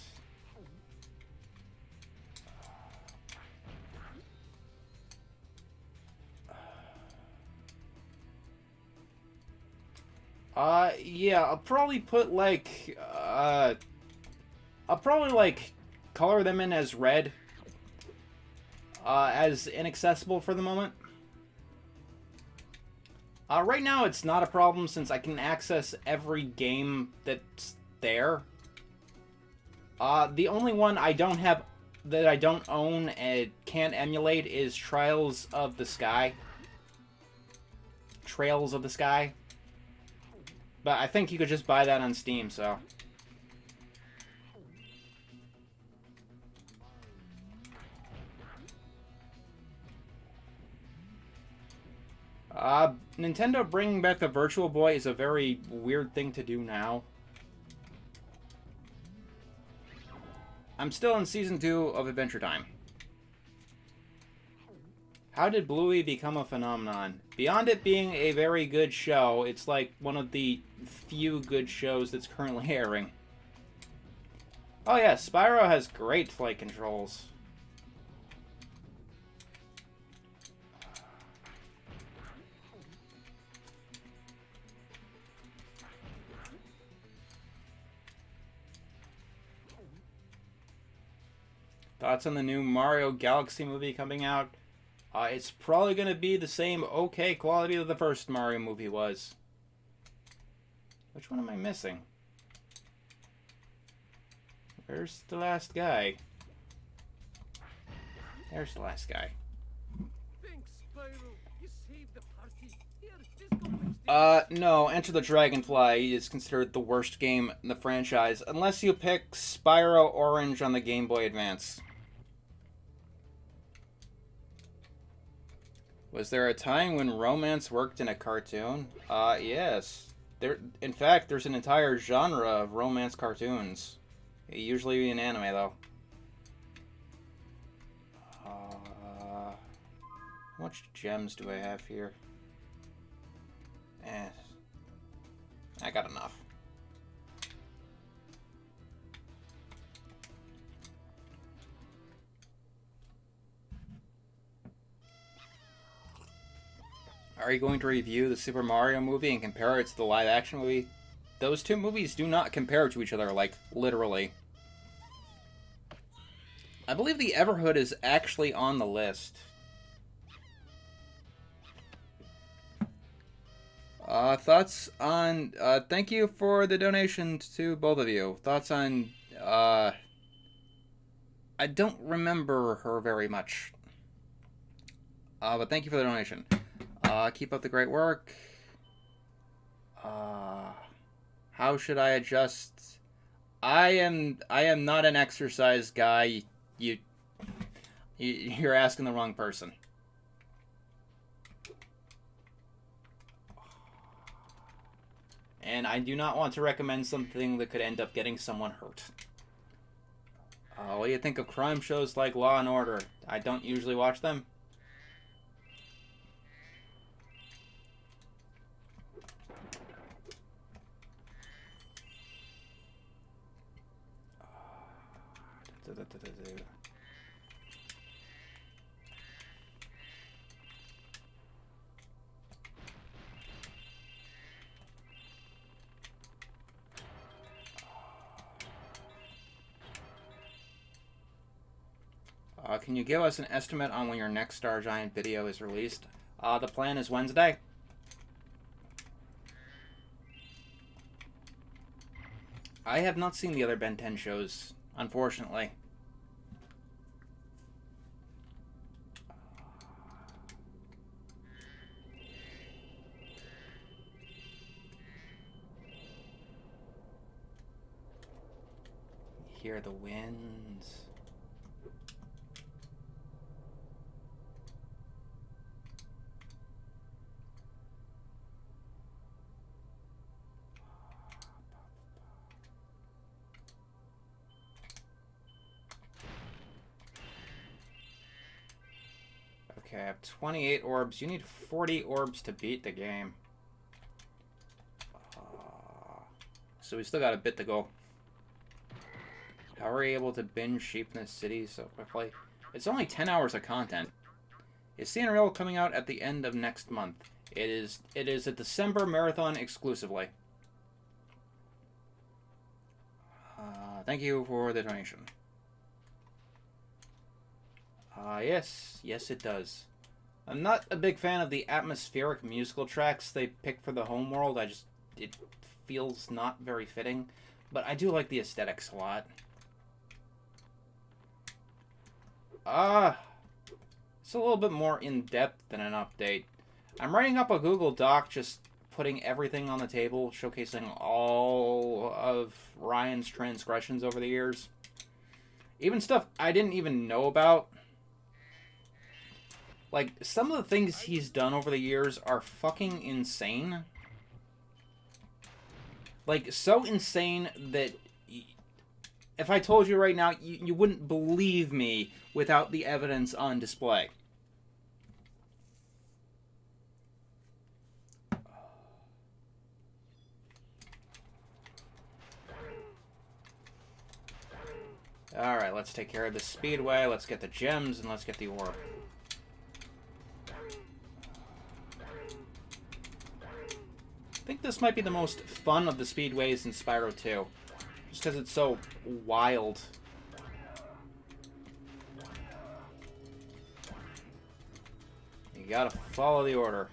Yeah, I'll probably put, like, I'll probably, like, color them in as red. As inaccessible for the moment. Right now, it's not a problem since I can access every game that's there. The only one I don't have, that I don't own and can't emulate is Trails of the Sky. Trails of the Sky. But I think you could just buy that on Steam, so... Nintendo bringing back the Virtual Boy is a very weird thing to do now. I'm still in Season 2 of Adventure Time. How did Bluey become a phenomenon? Beyond it being a very good show, it's like one of the few good shows that's currently airing. Oh yeah, Spyro has great flight controls. Thoughts on the new Mario Galaxy movie coming out? It's probably going to be the same okay quality that the first Mario movie was. Which one am I missing? Where's the last guy? There's the last guy. Thanks, Spyro. You saved the party. Here, this go No, Enter the Dragonfly is considered the worst game in the franchise, unless you pick Spyro Orange on the Game Boy Advance. Was there a time when romance worked in a cartoon? Yes. In fact, there's an entire genre of romance cartoons. Usually in anime, though. How much gems do I have here? I got enough. Are you going to review the Super Mario movie and compare it to the live-action movie? Those two movies do not compare to each other, like, literally. I believe the Everhood is actually on the list. Thoughts on... thank you for the donation to both of you. Thoughts on... I don't remember her very much. But thank you for the donation. Keep up the great work. How should I adjust? I am not an exercise guy. You're asking the wrong person. And I do not want to recommend something that could end up getting someone hurt. What do you think of crime shows like Law and Order? I don't usually watch them. Can you give us an estimate on when your next Star Giant video is released? The plan is Wednesday. I have not seen the other Ben 10 shows, unfortunately. Hear the winds. Okay, I have 28 orbs. You need 40 orbs to beat the game. So we still got a bit to go. How are you able to binge Sheep in the City so quickly? It's only 10 hours of content. Is CNRL coming out at the end of next month? It is a December marathon exclusively. Thank you for the donation. Yes. Yes, it does. I'm not a big fan of the atmospheric musical tracks they pick for the homeworld. It feels not very fitting. But I do like the aesthetics a lot. It's a little bit more in-depth than an update. I'm writing up a Google Doc just putting everything on the table, showcasing all of Ryan's transgressions over the years. Even stuff I didn't even know about. Like, some of the things he's done over the years are fucking insane. Like, so insane that if I told you right now, you wouldn't believe me without the evidence on display. Alright, let's take care of the speedway, let's get the gems, and let's get the orb. I think this might be the most fun of the speedways in Spyro 2. Just because it's so wild. You gotta follow the order.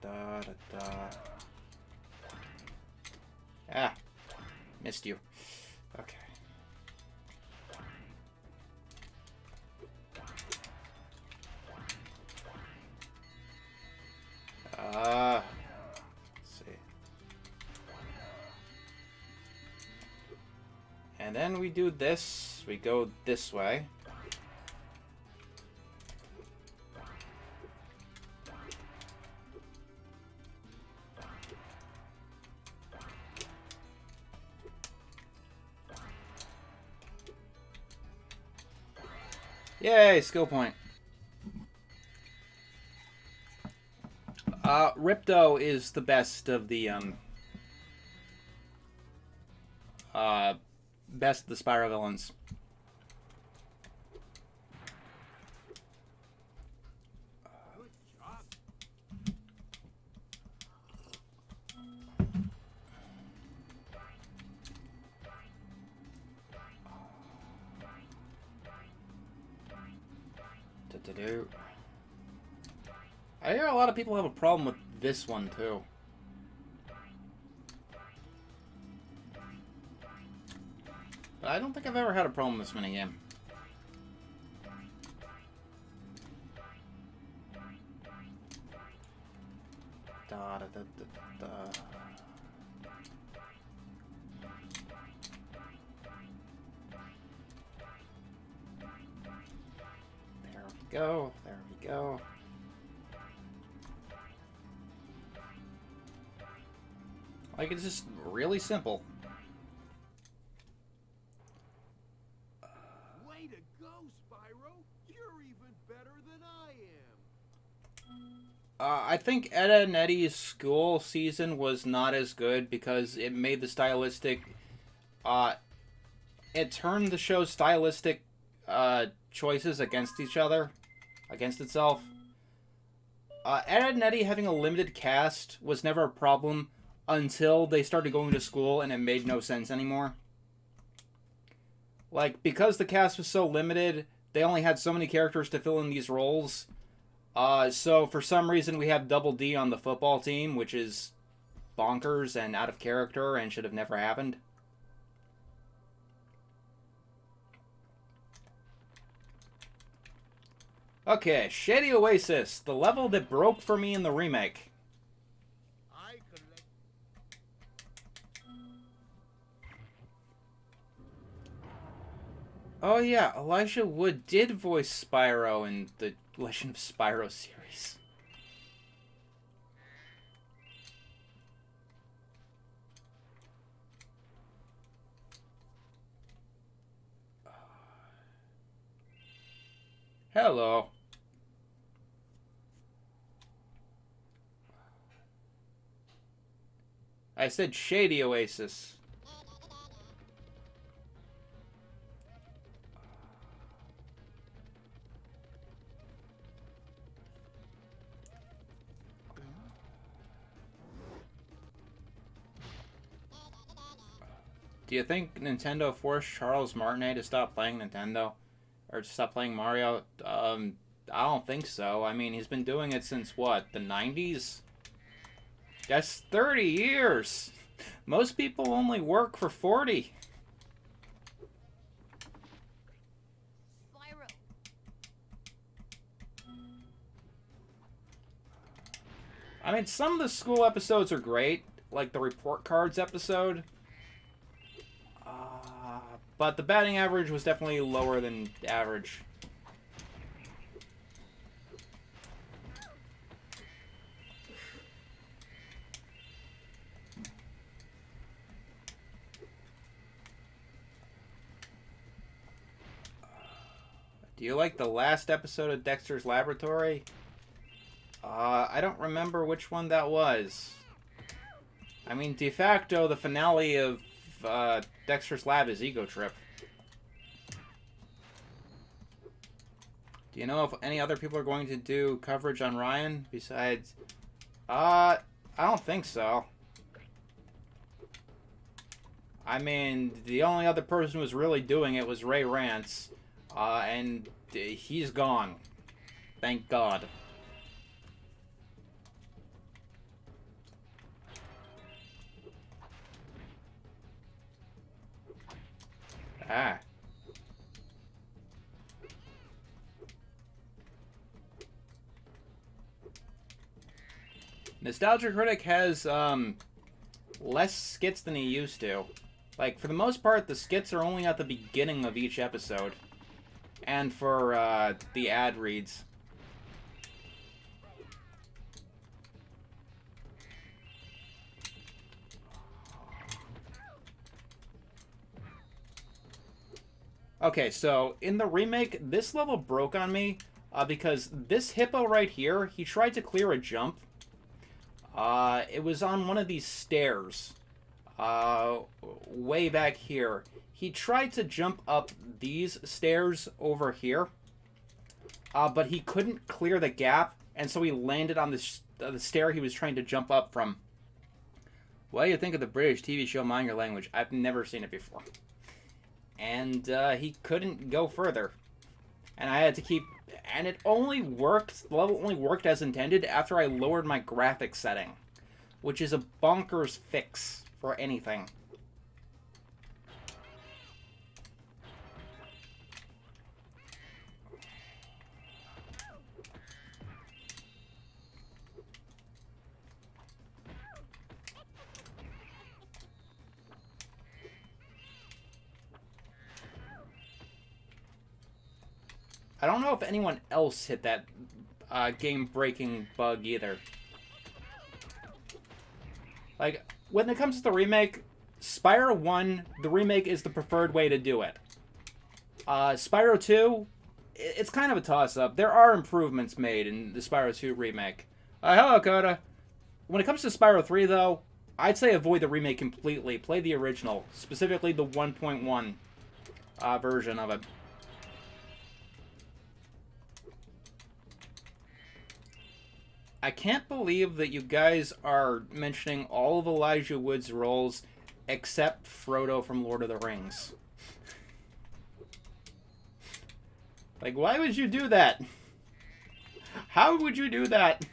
Da, da, da. Ah, missed you. Okay. Let's see. And then we do this. We go this way. Yay, skill point. Ripto is the best of the, best of the Spyro villains. Good job. Do-do-do. I hear a lot of people have a problem with this one, too. But I don't think I've ever had a problem with this minigame. Da, da, da, da, da. There we go, there we go. Like, it's just really simple. Way to go, Spyro! You're even better than I am. I think Etta and Eddie's school season was not as good because it made the stylistic... it turned the show's stylistic choices against each other. Against itself. Etta and Eddie having a limited cast was never a problem until they started going to school and it made no sense anymore. Like, because the cast was so limited, they only had so many characters to fill in these roles. So for some reason we have Double D on the football team, which is bonkers and out of character and should have never happened. Okay, Shady Oasis, the level that broke for me in the remake. I collect. Oh yeah, Elijah Wood did voice Spyro in the Legend of Spyro series. Hello. I said Shady Oasis. do you think Nintendo forced Charles Martinet to stop playing Nintendo? Or to stop playing Mario? I don't think so. I mean, he's been doing it since, what, the 90s? That's 30 years! Most people only work for 40. Spyro. I mean, some of the school episodes are great, like the report cards episode. But the batting average was definitely lower than average. Do you like the last episode of Dexter's Laboratory? I don't remember which one that was. I mean, de facto, the finale of Dexter's Lab is Ego Trip. Do you know if any other people are going to do coverage on Ryan besides... I don't think so. I mean, the only other person who was really doing it was Ray Rance. And he's gone. Thank God. Ah. Nostalgia Critic has, less skits than he used to. Like, for the most part, the skits are only at the beginning of each episode. And for, the ad reads. Okay, so in the remake, this level broke on me because this hippo right here, he tried to clear a jump. It was on one of these stairs way back here. He tried to jump up these stairs over here, but he couldn't clear the gap, and so he landed on the stair he was trying to jump up from. What do you think of the British TV show Mind Your Language? I've never seen it before. And he couldn't go further. And I had to keep... And it only worked... The level only worked as intended after I lowered my graphics setting. Which is a bonkers fix for anything. I don't know if anyone else hit that game-breaking bug either. Like, when it comes to the remake, Spyro 1, the remake is the preferred way to do it. Spyro 2, it's kind of a toss-up. There are improvements made in the Spyro 2 remake. Hello, Coda. When it comes to Spyro 3, though, I'd say avoid the remake completely. Play the original, specifically the 1.1 version of it. I can't believe that you guys are mentioning all of Elijah Wood's roles except Frodo from Lord of the Rings. Like, why would you do that? How would you do that?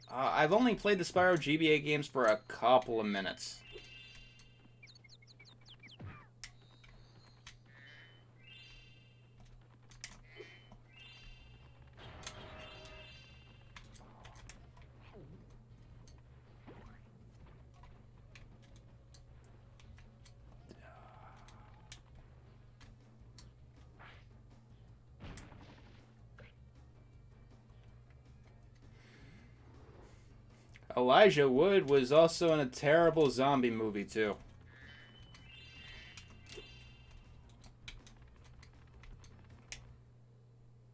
I've only played the Spyro GBA games for a couple of minutes. Elijah Wood was also in a terrible zombie movie, too.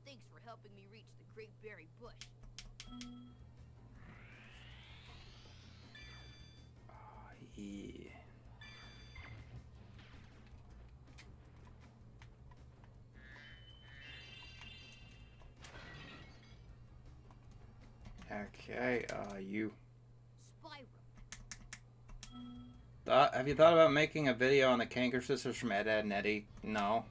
Thanks for helping me reach the Great Berry Bush. Yeah. Okay, you. Spyro. Have you thought about making a video on the Kanker sisters from Ed, Ed, and Eddie? No.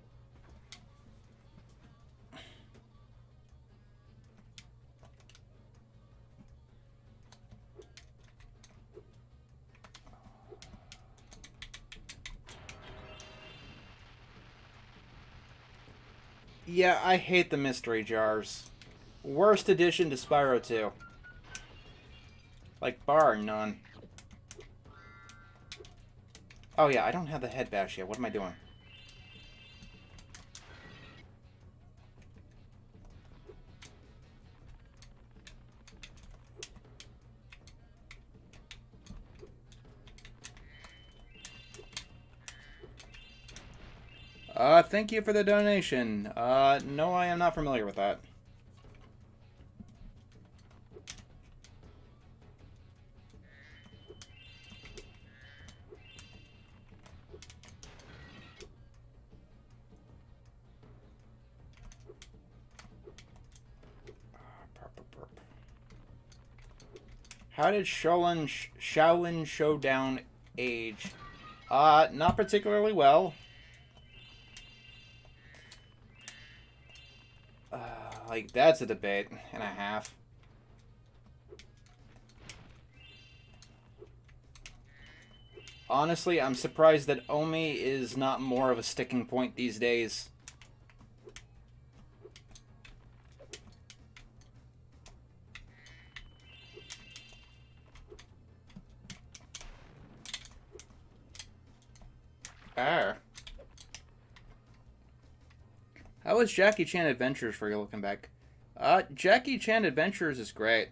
Yeah, I hate the mystery jars. Worst addition to Spyro 2. Like, bar none. Oh yeah, I don't have the head bash yet. What am I doing? Thank you for the donation. No, I am not familiar with that. How did Shaolin Showdown age? Not particularly well. Like, that's a debate and a half. Honestly, I'm surprised that Omi is not more of a sticking point these days. How was Jackie Chan Adventures for you looking back? Jackie Chan Adventures is great.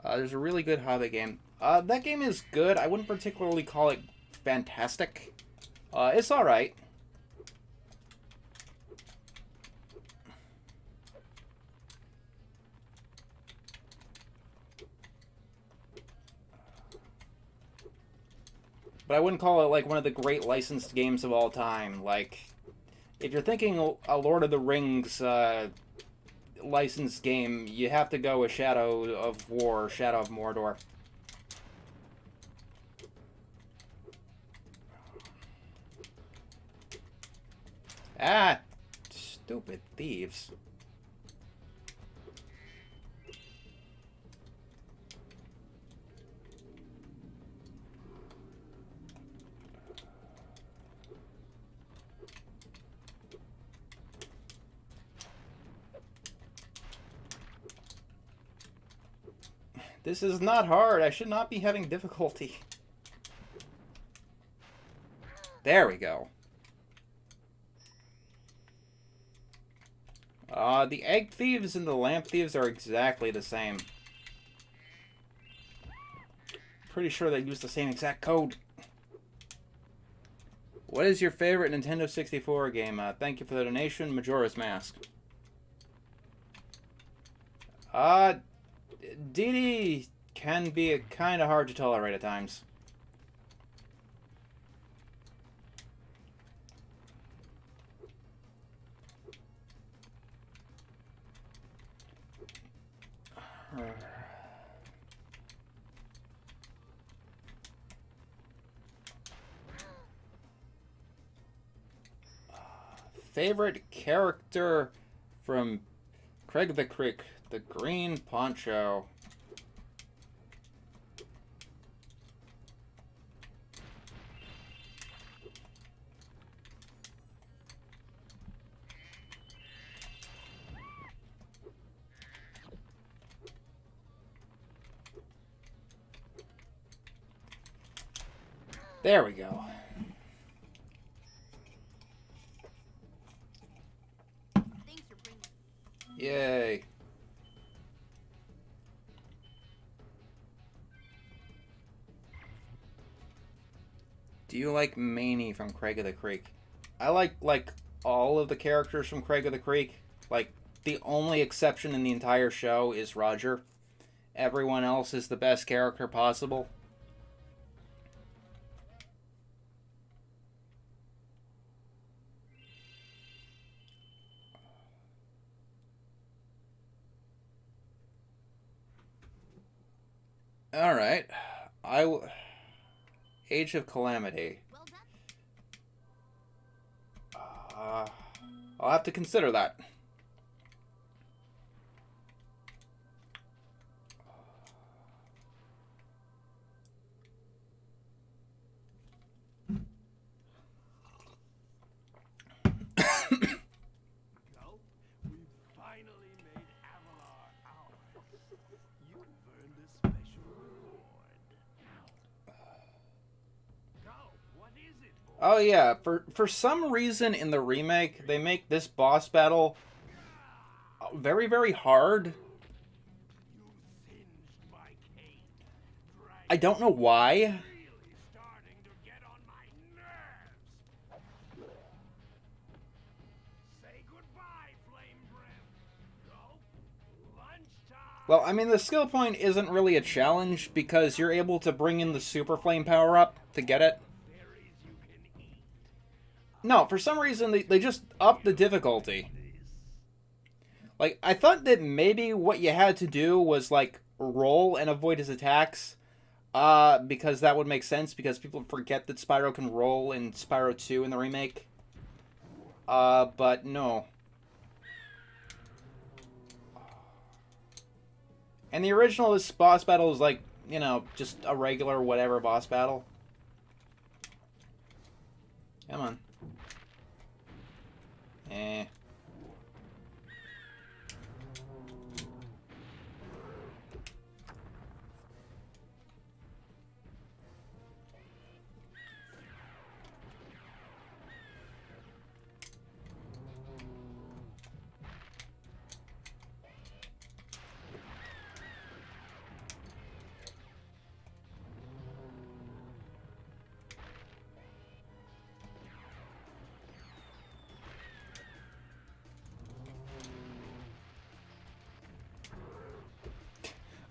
There's a really good Hobbit game. That game is good. I wouldn't particularly call it fantastic. It's alright. But I wouldn't call it like one of the great licensed games of all time. Like, if you're thinking a Lord of the Rings licensed game, you have to go with Shadow of War, Shadow of Mordor. Ah, stupid thieves. This is not hard. I should not be having difficulty. There we go. The egg thieves and the lamp thieves are exactly the same. Pretty sure they use the same exact code. What is your favorite Nintendo 64 game? Thank you for the donation, Majora's Mask. DD can be kind of hard to tolerate at times. Favorite character from Craig the Creek, the green poncho. There we go. Thanks for bringing. Yay. Do you like Maney from Craig of the Creek? I like all of the characters from Craig of the Creek. Like, the only exception in the entire show is Roger. Everyone else is the best character possible. Alright. Age of Calamity. Well done. I'll have to consider that. Go. We finally made Avalar ours. You've earned a special reward. Go. What is it, boy? Oh yeah, for some reason in the remake, they make this boss battle very, very hard. You singed my cape. I don't know why. Really starting to get on my nerves. Say goodbye, Flame Breath. Go. Lunchtime. Well, I mean, the skill point isn't really a challenge because you're able to bring in the Super Flame power up to get it. Berries you can eat. No, for some reason, they just upped the difficulty. Like, I thought that maybe what you had to do was, like, roll and avoid his attacks. Because that would make sense, because people forget that Spyro can roll in Spyro 2 in the remake. But no. And the original, this boss battle is like, you know, just a regular whatever boss battle. Come on. Eh.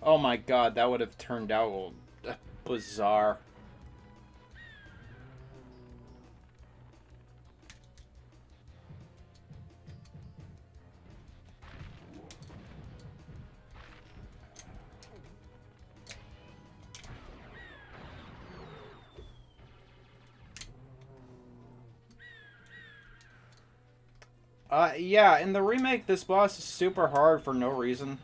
Oh my god, that would have turned out bizarre. Yeah, in the remake, this boss is super hard for no reason.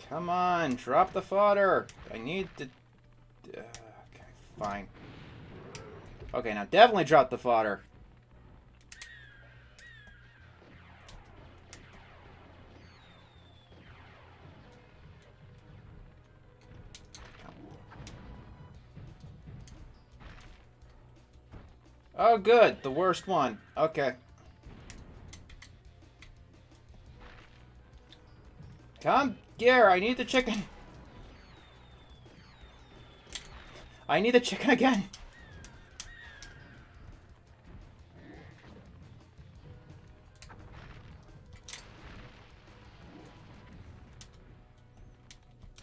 Come on, drop the fodder. I need to... okay, fine. Okay, now definitely drop the fodder. Oh, good. The worst one. Okay. Come here. I need the chicken. I need the chicken again.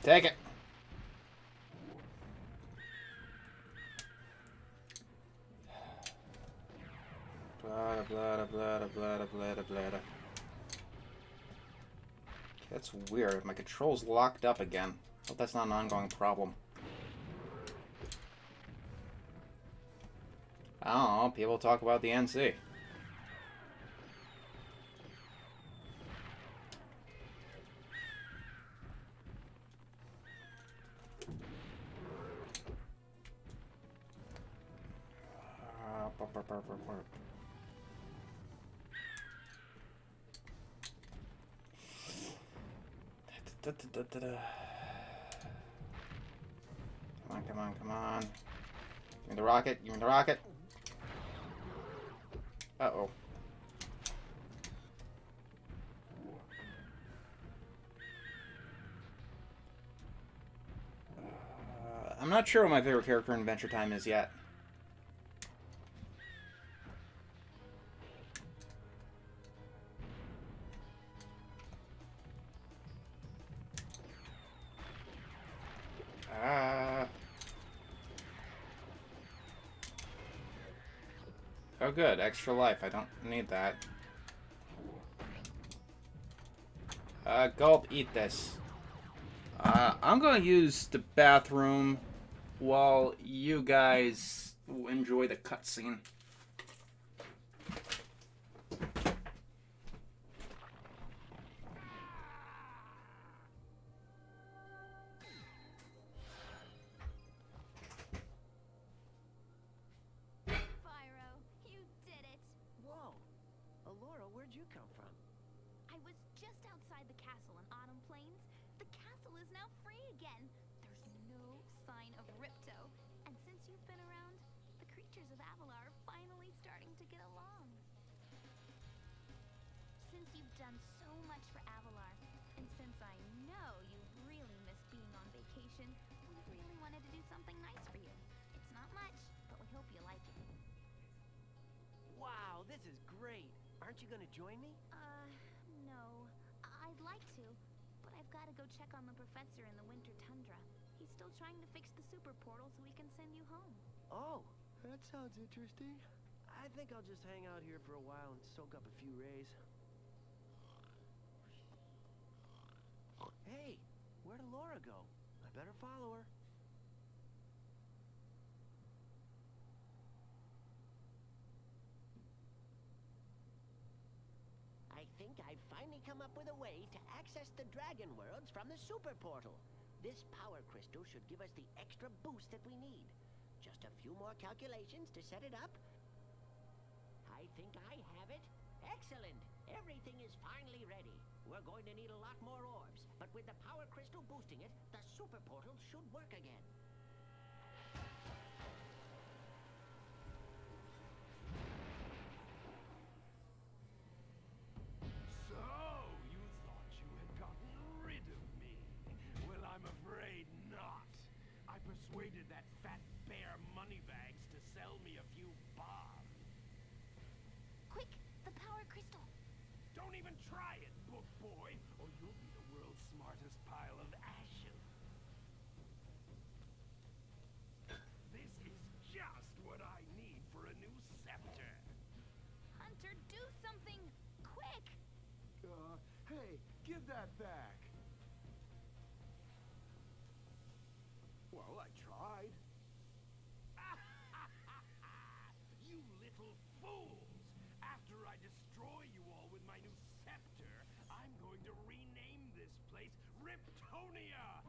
Take it. Blah, blah, blah, blah, blah, blah, blah. That's weird. My control's locked up again. Hope that's not an ongoing problem. I don't know. People talk about the NC. Come on, come on, come on. Give me the rocket, give me the rocket. Uh-oh. I'm not sure what my favorite character in Adventure Time is yet. Ah. Oh good, extra life. I don't need that. Gulp, eat this. I'm gonna use the bathroom while you guys enjoy the cutscene. Spyro, you did it. Whoa. Alora, where'd you come from? I was just outside the castle in Autumn Plains. The castle is now free again. There's no sign of Ripto. And since you've been around, the creatures of Avalar are finally starting to get along. Since you've done so much for Avalar, and since I know you really miss being on vacation, we really wanted to do something nice for you. It's not much, but we hope you like it. Wow, this is great. Aren't you gonna join me? No. I'd like to, but I've got to go check on the professor in the winter tundra. He's still trying to fix the super portal so he can send you home. Oh, that sounds interesting. I think I'll just hang out here for a while and soak up a few rays. Hey, where'd Laura go? I better follow her. I think I've finally come up with a way to access the dragon worlds from the super portal. This power crystal should give us the extra boost that we need. Just a few more calculations to set it up. I think I have it. Excellent! Everything is finally ready. We're going to need a lot more orbs, but with the power crystal boosting it, the super portal should work again. So, you thought you had gotten rid of me? Well, I'm afraid not. I persuaded that fat bear Moneybags to sell me a few bombs. Quick, the power crystal. Don't even try it, book boy, or you'll be the world's smartest pile of ashes. This is just what I need for a new scepter. Hunter, do something! Quick! Hey, give that back. Well, I tried. You little fools! After I destroy you all with my new scepter, I'm going to rename this place Riptonia!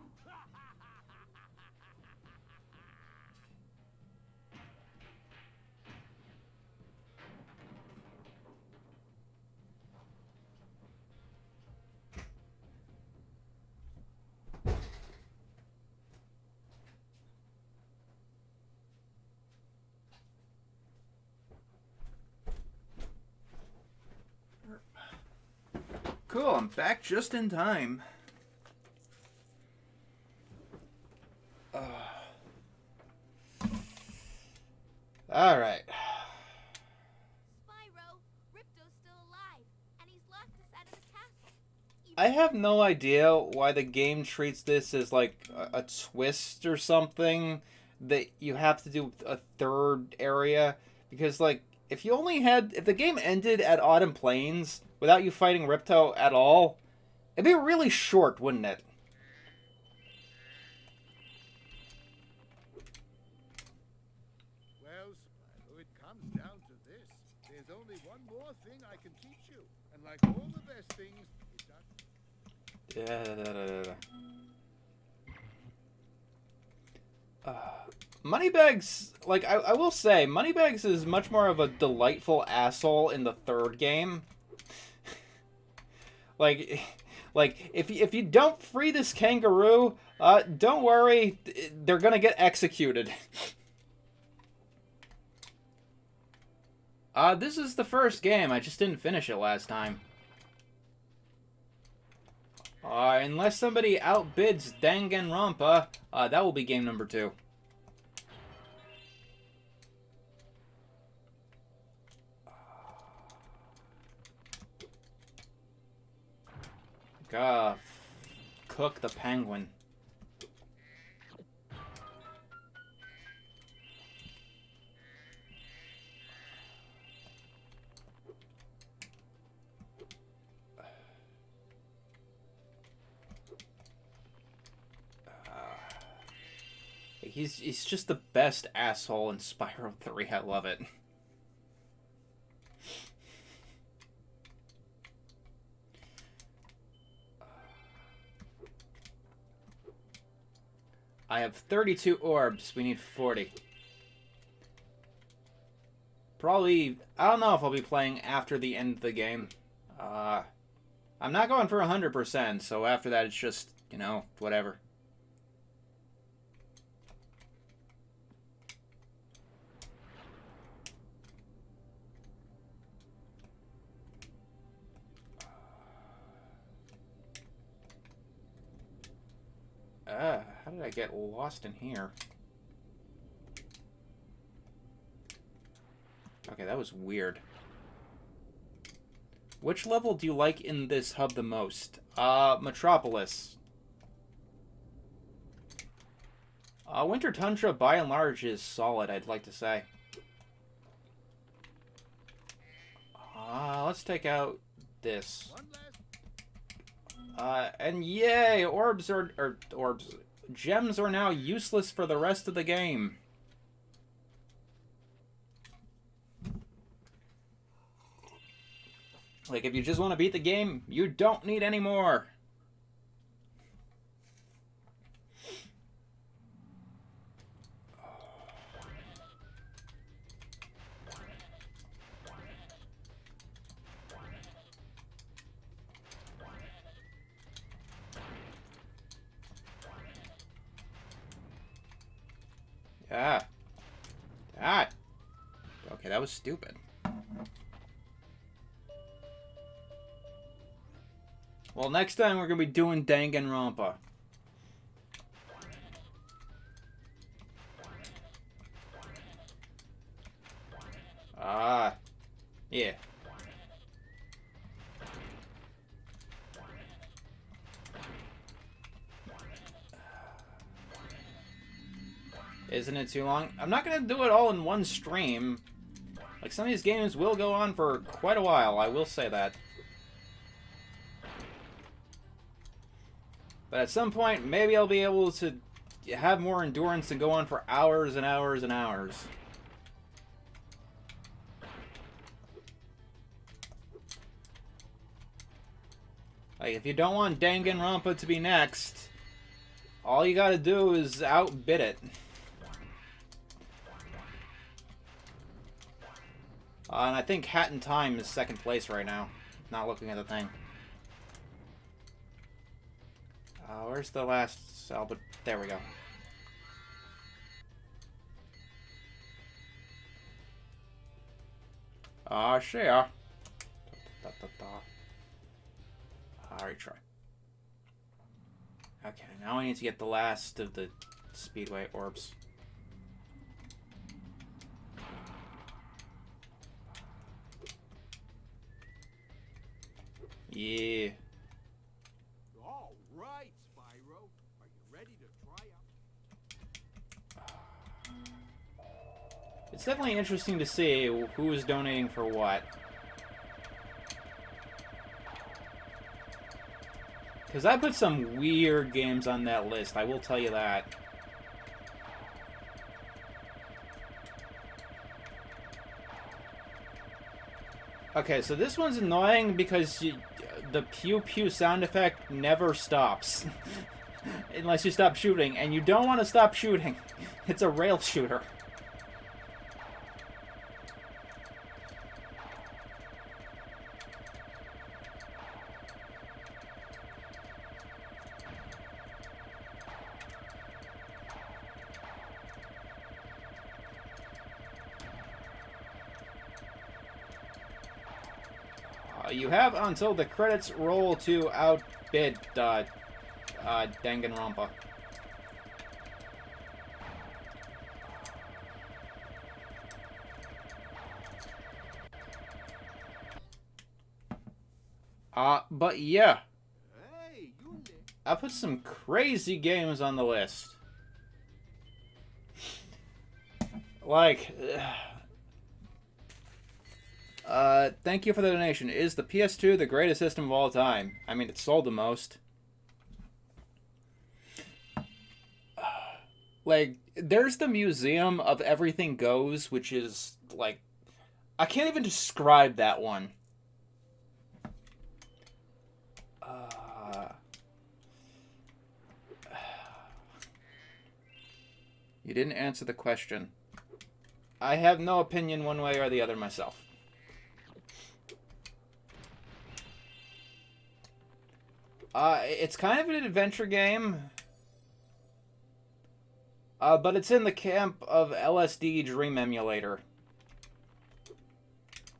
Cool, I'm back just in time. Alright. Spyro, Ripto's still alive, and he's locked us out of the castle. I have no idea why the game treats this as like a twist or something that you have to do a third area, because like if the game ended at Autumn Plains without you fighting Ripto at all, it'd be really short, wouldn't it? Well, Spyro, it comes down to this. There's only one more thing I can teach you. And like all the best things, it does... Moneybags, like, I will say, Moneybags is much more of a delightful asshole in the third game. like, if you don't free this kangaroo, don't worry, they're gonna get executed. This is the first game, I just didn't finish it last time. Unless somebody outbids Danganronpa, that will be game number 2. Cook the penguin. He's just the best asshole in Spyro 3. I love it. I have 32 orbs. We need 40. Probably, I don't know if I'll be playing after the end of the game. I'm not going for 100%, so after that it's just, you know, whatever. How did I get lost in here? Okay, that was weird. Which level do you like in this hub the most? Metropolis. Winter Tundra, by and large, is solid, I'd like to say. Let's take out this. And yay! Gems are now useless for the rest of the game. Like, if you just want to beat the game, you don't need any more. Yeah. Ah. Okay, that was stupid. Well, next time we're going to be doing Danganronpa. Yeah. Isn't it too long? I'm not going to do it all in one stream. Like, some of these games will go on for quite a while, I will say that. But at some point, maybe I'll be able to have more endurance and go on for hours and hours and hours. Like, if you don't want Danganronpa to be next, all you gotta do is outbid it. And I think Hat in Time is second place right now. Not looking at the thing. Where's the last Albert? There we go. Sure. Alright, try. Okay, now I need to get the last of the Speedway orbs. Yeah. All right, Spyro. Are you ready to try out? It's definitely interesting to see who is donating for what. Because I put some weird games on that list, I will tell you that. Okay, so this one's annoying because the pew-pew sound effect never stops. Unless you stop shooting, and you don't want to stop shooting. It's a rail shooter. You have until the credits roll to outbid Danganronpa. But yeah. Hey, you next. I put some crazy games on the list. Like, thank you for the donation. Is the PS2 the greatest system of all time? I mean, it sold the most. Like, there's the Museum of Everything Goes, which is, like... I can't even describe that one. You didn't answer the question. I have no opinion one way or the other myself. It's kind of an adventure game. But it's in the camp of LSD Dream Emulator.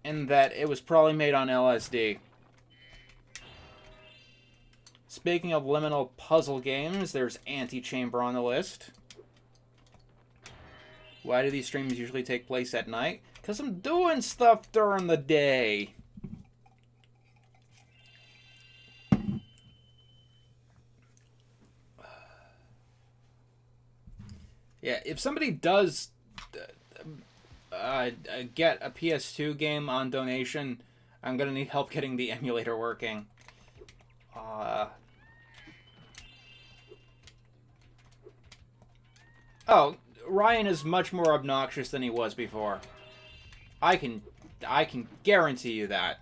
In that it was probably made on LSD. Speaking of liminal puzzle games, there's Antichamber on the list. Why do these streams usually take place at night? Because I'm doing stuff during the day. Yeah, if somebody does get a PS2 game on donation, I'm going to need help getting the emulator working. Oh, Ryan is much more obnoxious than he was before. I can guarantee you that.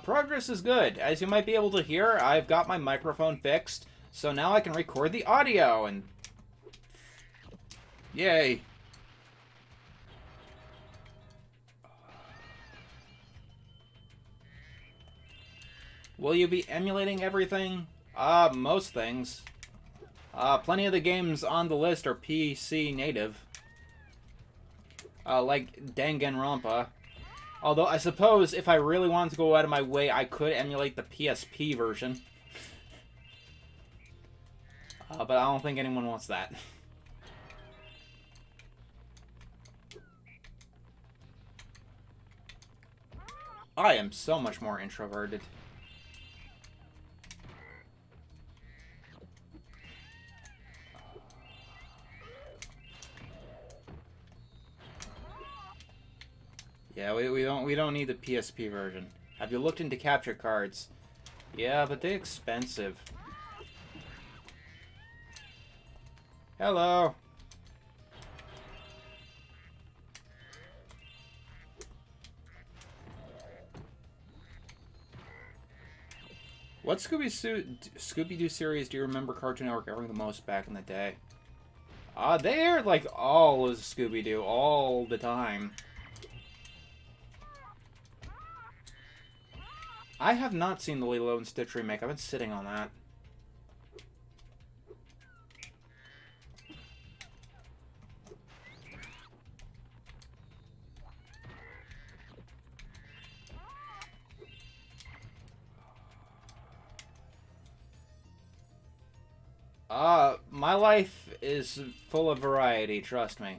Progress is good. As you might be able to hear, I've got my microphone fixed, so now I can record the audio, and... Yay. Will you be emulating everything? Most things. Plenty of the games on the list are PC native. Like Danganronpa. Although, I suppose, if I really wanted to go out of my way, I could emulate the PSP version. But I don't think anyone wants that. I am so much more introverted. Yeah, we don't need the PSP version. Have you looked into capture cards? Yeah, but they're expensive. Hello. What Scooby-Doo series do you remember Cartoon Network airing the most back in the day? They aired like all of Scooby-Doo all the time. I have not seen the Lilo and Stitch remake. I've been sitting on that. My life is full of variety, trust me.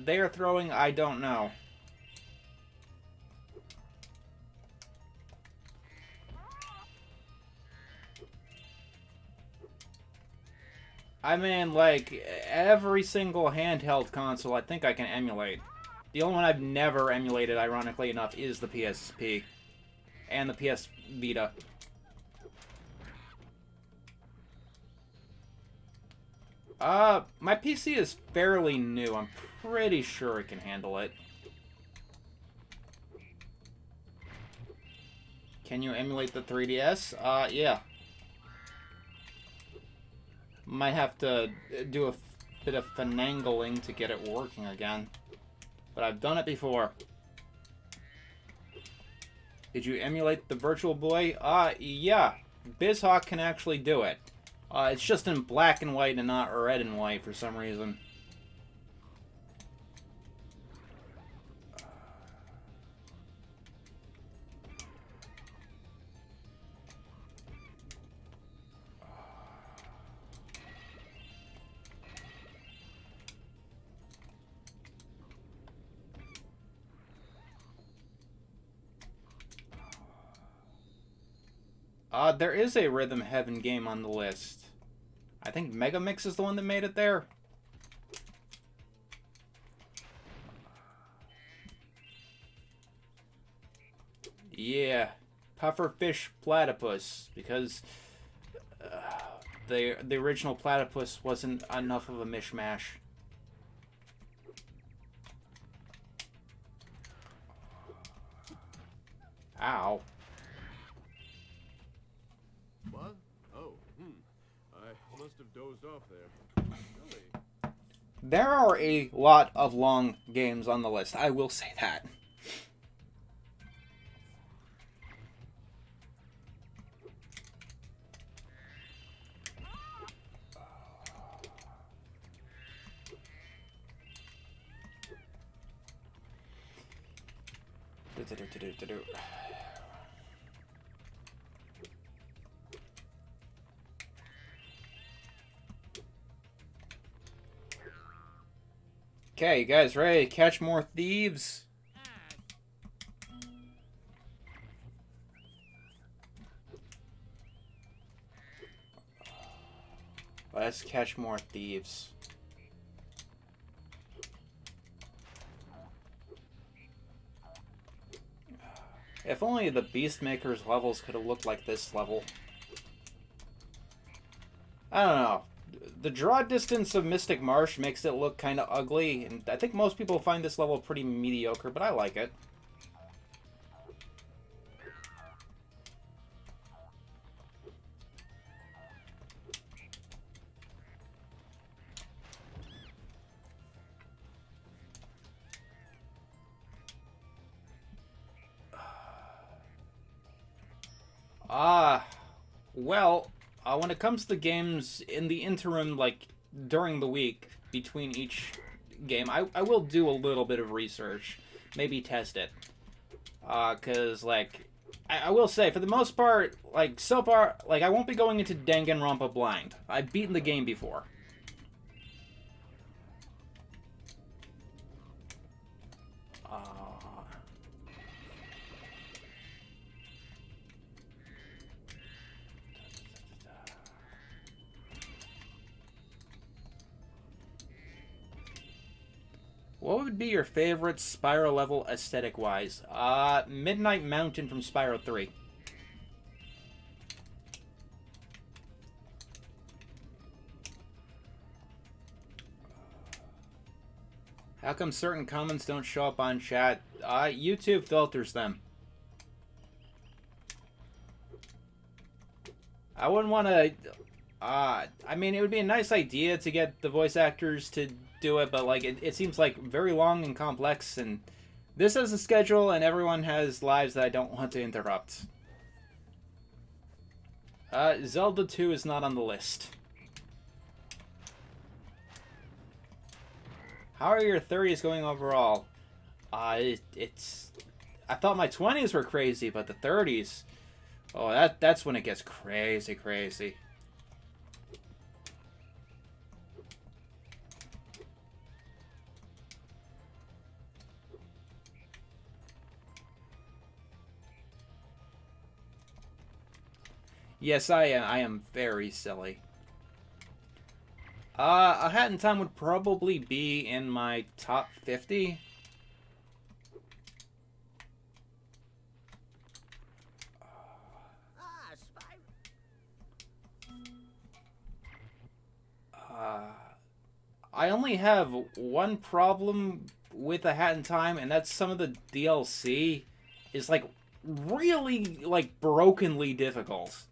They are throwing, I don't know. I mean, like, every single handheld console I think I can emulate. The only one I've never emulated, ironically enough, is the PSP. And the PS Vita. My PC is fairly new. I'm pretty sure it can handle it. Can you emulate the 3DS? Yeah. Might have to do a bit of finagling to get it working again. But I've done it before. Did you emulate the Virtual Boy? Yeah. BizHawk can actually do it. It's just in black and white and not red and white for some reason. There is a Rhythm Heaven game on the list. I think Megamix is the one that made it there. Yeah, pufferfish platypus, because the original platypus wasn't enough of a mishmash. Ow. What? Oh, I must have dozed off there. Really? There are a lot of long games on the list, I will say that. Okay, you guys ready to catch more thieves? Let's catch more thieves. If only the Beastmaker's levels could have looked like this level. I don't know. The draw distance of Mystic Marsh makes it look kind of ugly, and I think most people find this level pretty mediocre, but I like it. Well, when it comes to games in the interim, like, during the week, between each game, I will do a little bit of research. Maybe test it. Cause, like, I will say, for the most part, like, so far, like, I won't be going into Danganronpa blind. I've beaten the game before. What would be your favorite Spyro level aesthetic-wise? Midnight Mountain from Spyro 3. How come certain comments don't show up on chat? YouTube filters them. I wouldn't want to... I mean, it would be a nice idea to get the voice actors to do it, but like it seems like very long and complex, and this has a schedule and everyone has lives that I don't want to interrupt. Zelda 2 is not on the list. How are your 30s going overall? It's I thought my 20s were crazy, but the 30s, oh, that's when it gets crazy. Yes, I am very silly. A Hat in Time would probably be in my top 50. I only have one problem with A Hat in Time, and that's some of the DLC is like really like brokenly difficult.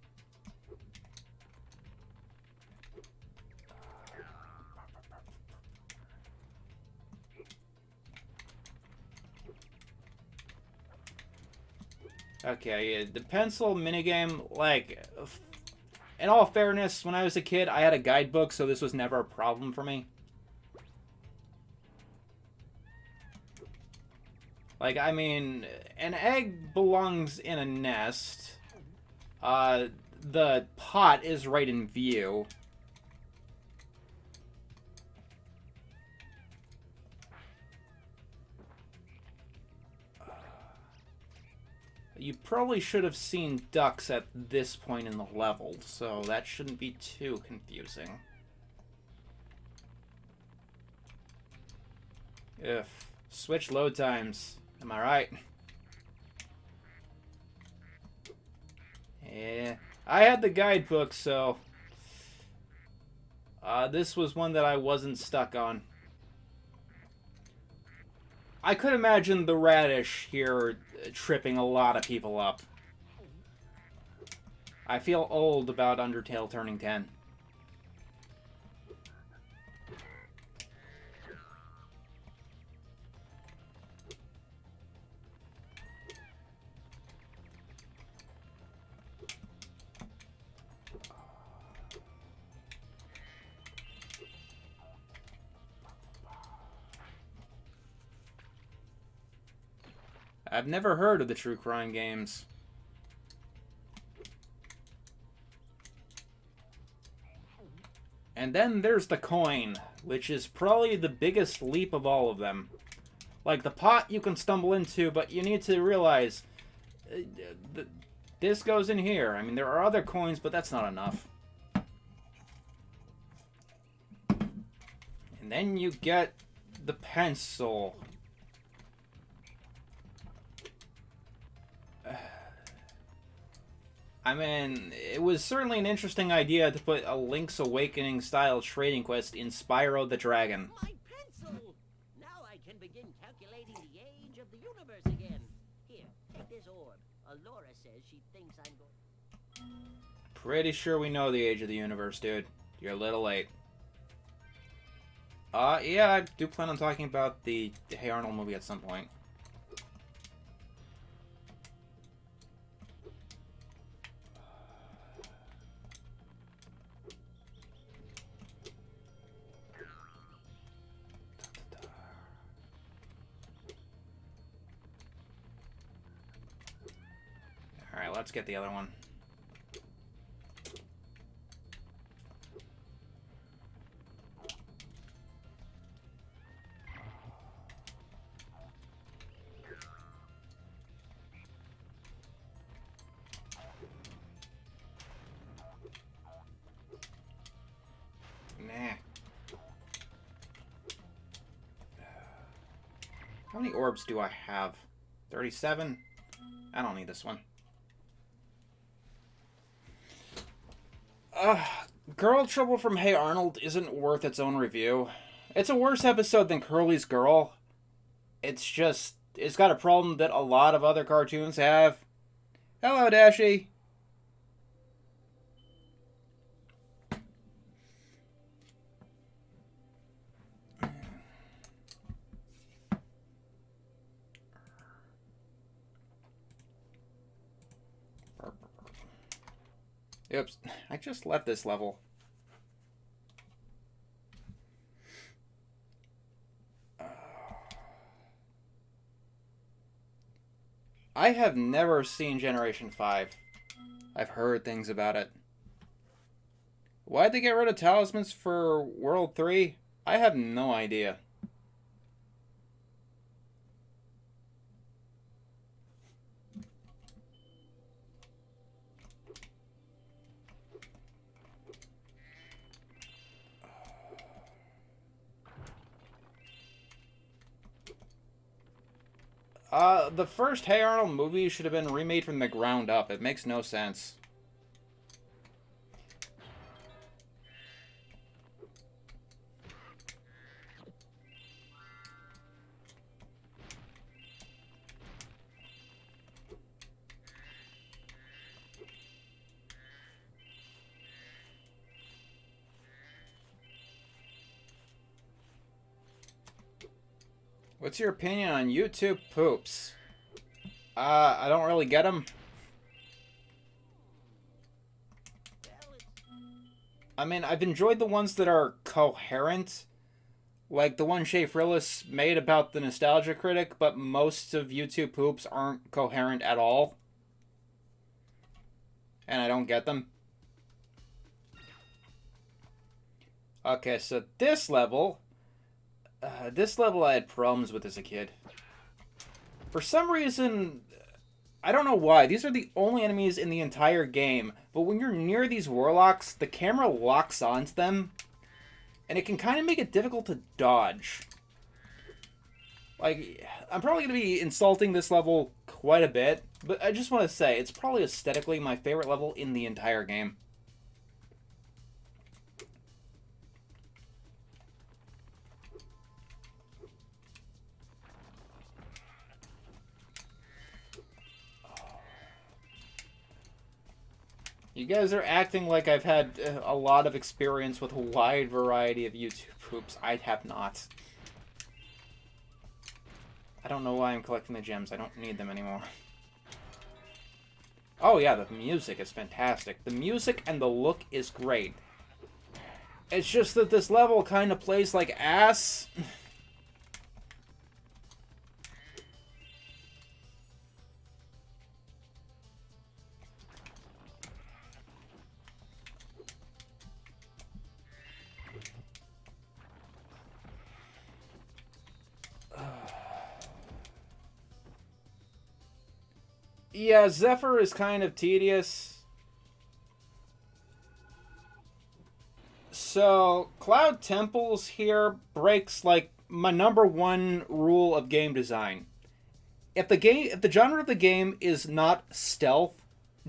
Okay, the pencil minigame, like, in all fairness, when I was a kid, I had a guidebook, so this was never a problem for me. Like, I mean, an egg belongs in a nest. The pot is right in view. You probably should have seen ducks at this point in the level, so that shouldn't be too confusing. Switch load times. Am I right? Yeah, I had the guidebook, so this was one that I wasn't stuck on. I could imagine the radish here tripping a lot of people up. I feel old about Undertale turning 10. I've never heard of the true crime games. And then there's the coin, which is probably the biggest leap of all of them. Like, the pot you can stumble into, but you need to realize this goes in here. I mean, there are other coins, but that's not enough. And then you get the pencil. I mean, it was certainly an interesting idea to put a Link's Awakening style trading quest in Spyro the Dragon. My pencil! Now I can begin calculating the age of the universe again. Here, take this orb. Alora says she thinks I'm going... Pretty sure we know the age of the universe, dude. You're a little late. Yeah, I do plan on talking about the Hey Arnold movie at some point. Alright, let's get the other one. Nah. How many orbs do I have? 37? I don't need this one. Girl Trouble from Hey Arnold isn't worth its own review. It's a worse episode than Curly's Girl. It's got a problem that a lot of other cartoons have. Hello, Dashi. Oops, I just left this level. I have never seen Generation 5. I've heard things about it. Why'd they get rid of talismans for World 3? I have no idea. The first Hey Arnold movie should have been remade from the ground up. It makes no sense. What's your opinion on YouTube poops? I don't really get them. I mean, I've enjoyed the ones that are coherent. Like the one Shay Frillis made about the Nostalgia Critic, but most of YouTube poops aren't coherent at all. And I don't get them. Okay, so this level I had problems with as a kid. For some reason, I don't know why, these are the only enemies in the entire game, but when you're near these warlocks, the camera locks onto them, and it can kind of make it difficult to dodge. Like, I'm probably going to be insulting this level quite a bit, but I just want to say, it's probably aesthetically my favorite level in the entire game. You guys are acting like I've had a lot of experience with a wide variety of YouTube poops. I have not. I don't know why I'm collecting the gems. I don't need them anymore. Oh yeah, the music is fantastic. The music and the look is great. It's just that this level kind of plays like ass. Yeah, Zephyr is kind of tedious. So, Cloud Temples here breaks, like, my #1 rule of game design. If the genre of the game is not stealth,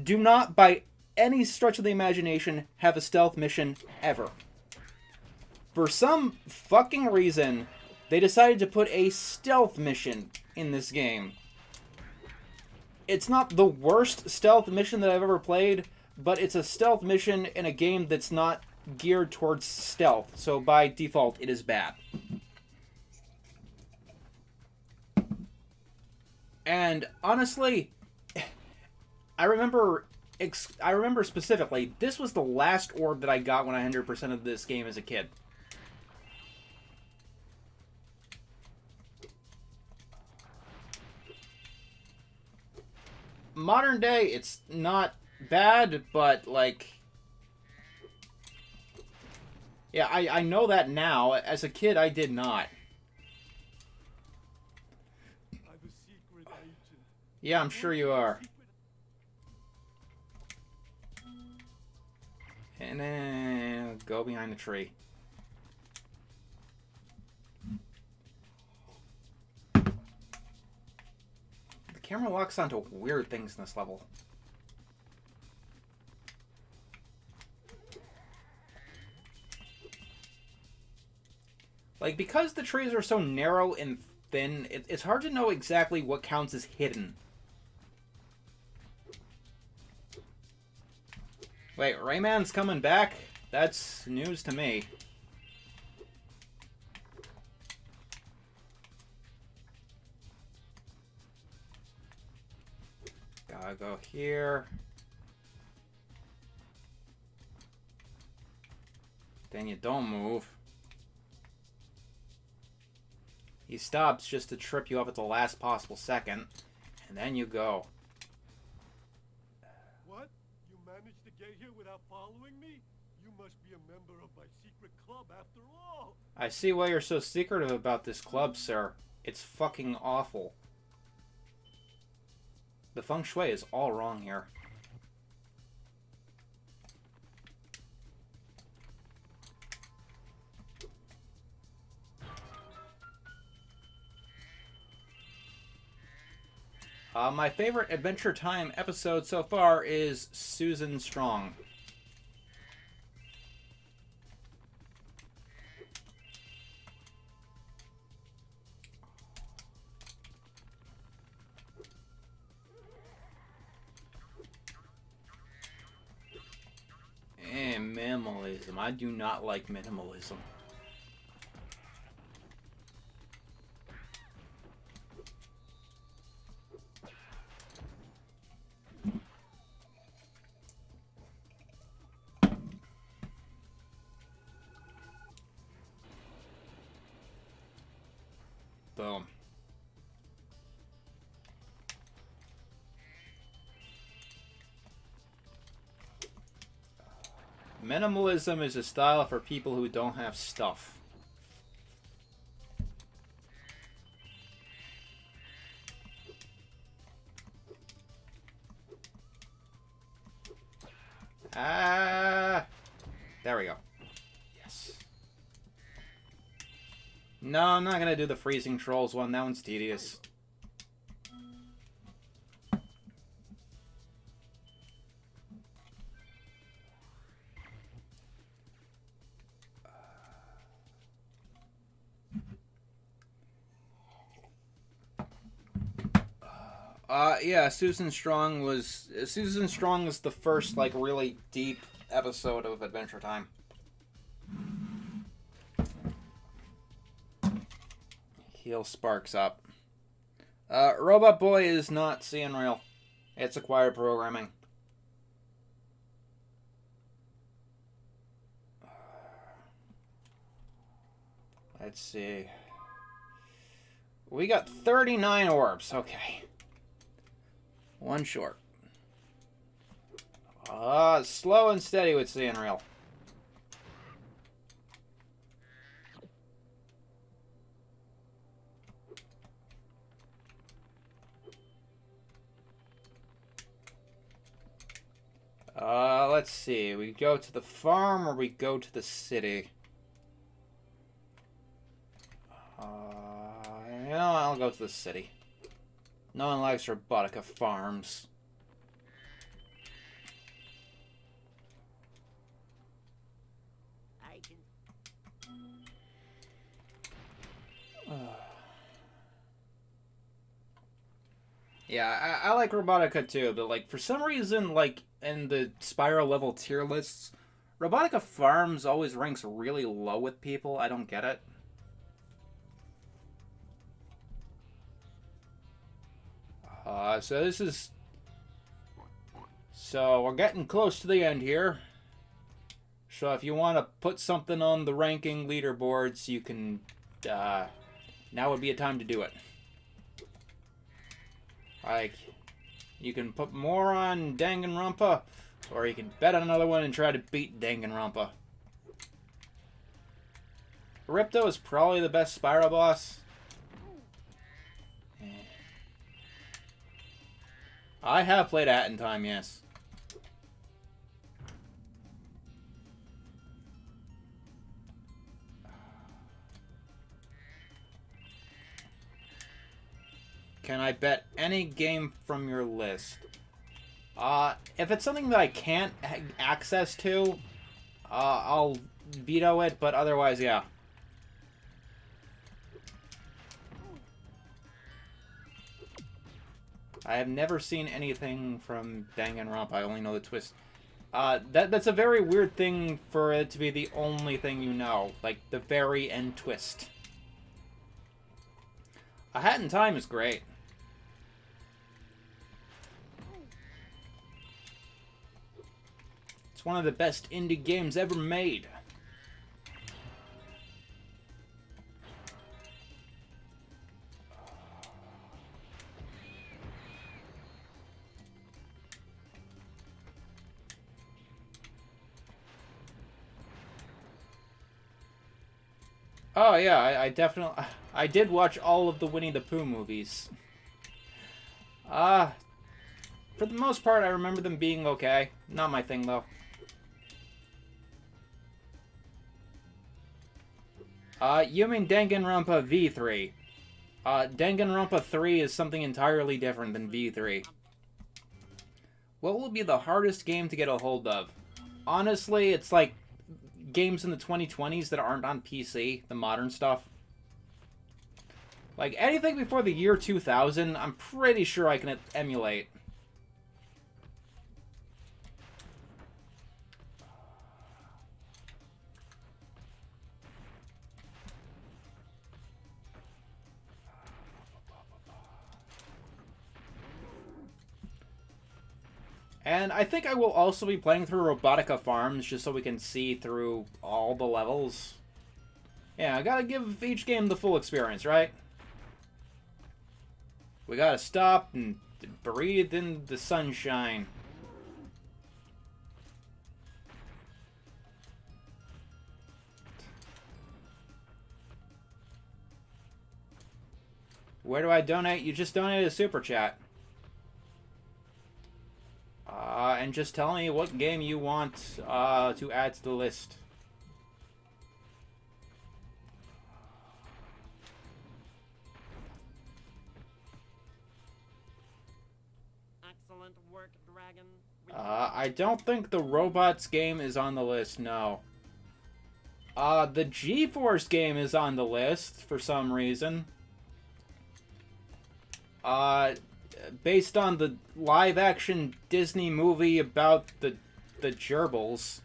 do not, by any stretch of the imagination, have a stealth mission ever. For some fucking reason, they decided to put a stealth mission in this game. It's not the worst stealth mission that I've ever played, but it's a stealth mission in a game that's not geared towards stealth, so by default, it is bad. And honestly, I remember specifically, this was the last orb that I got when I 100% of this game as a kid. Modern day, it's not bad, but, like... Yeah, I know that now. As a kid, I did not. I'm a secret agent. Yeah, I'm sure you are. And then go behind the tree. The camera locks onto weird things in this level. Like, because the trees are so narrow and thin, it's hard to know exactly what counts as hidden. Wait, Rayman's coming back? That's news to me. Gotta go here. Then you don't move. He stops just to trip you up at the last possible second, and then you go. What? You managed to get here without following me? You must be a member of my secret club after all. I see why you're so secretive about this club, sir. It's fucking awful. The feng shui is all wrong here. My favorite Adventure Time episode so far is Susan Strong. And minimalism. I do not like minimalism. Boom. Minimalism is a style for people who don't have stuff. Ah, there we go. Yes. No, I'm not gonna do the freezing trolls one. That one's tedious. Yeah, Susan Strong was the first, like, really deep episode of Adventure Time. Heal sparks up. Robot Boy is not seeing real. It's acquired programming. Let's see. We got 39 orbs. Okay. One short. Slow and steady with seeing real. Let's see. We go to the farm or we go to the city? Yeah, I'll go to the city. No one likes Robotica farms. I can... Yeah, I like Robotica too, but like for some reason, like in the Spyro level tier lists, Robotica Farms always ranks really low with people. I don't get it. So we're getting close to the end here. So if you want to put something on the ranking leaderboards, you can, now would be a time to do it. Like, you can put more on Danganronpa, or you can bet on another one and try to beat Danganronpa. Ripto is probably the best Spyro boss. I have played Hat in Time, yes. Can I bet any game from your list? If it's something that I can't access to, I'll veto it, but otherwise, yeah. I have never seen anything from Danganronpa. I only know the twist. That's a very weird thing for it to be the only thing you know. Like, the very end twist. A Hat in Time is great. It's one of the best indie games ever made. Oh yeah, I definitely... I did watch all of the Winnie the Pooh movies. For the most part, I remember them being okay. Not my thing, though. You mean Danganronpa V3. Danganronpa 3 is something entirely different than V3. What will be the hardest game to get a hold of? Honestly, it's like games in the 2020s that aren't on PC, the modern stuff. Like, anything before the year 2000, I'm pretty sure I can emulate. And I think I will also be playing through Robotica Farms just so we can see through all the levels. Yeah, I gotta give each game the full experience, right? We gotta stop and breathe in the sunshine. Where do I donate? You just donated a super chat. And just tell me what game you want to add to the list. I don't think the Robots game is on the list, no. The G-Force game is on the list for some reason. Based on the live-action Disney movie about the gerbils.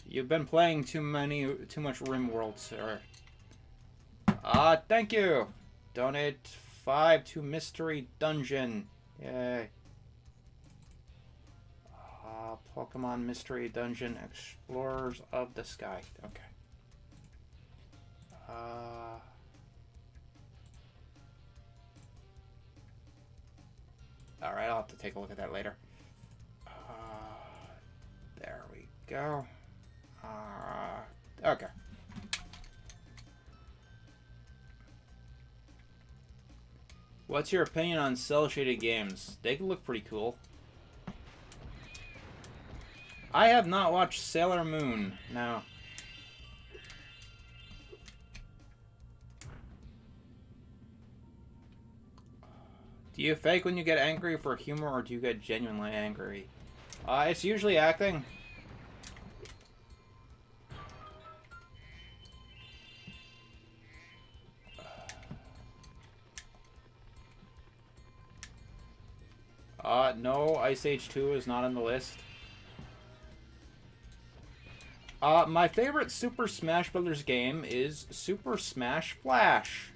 You've been playing too much RimWorld, sir. Thank you. Donate 5 to Mystery Dungeon. Yay. Pokemon Mystery Dungeon Explorers of the Sky. Okay. Alright, I'll have to take a look at that later. There we go. Okay. What's your opinion on cel-shaded games? They can look pretty cool. I have not watched Sailor Moon. No. Do you fake when you get angry for humor, or do you get genuinely angry? It's usually acting. No, Ice Age 2 is not on the list. My favorite Super Smash Bros. Game is Super Smash Flash.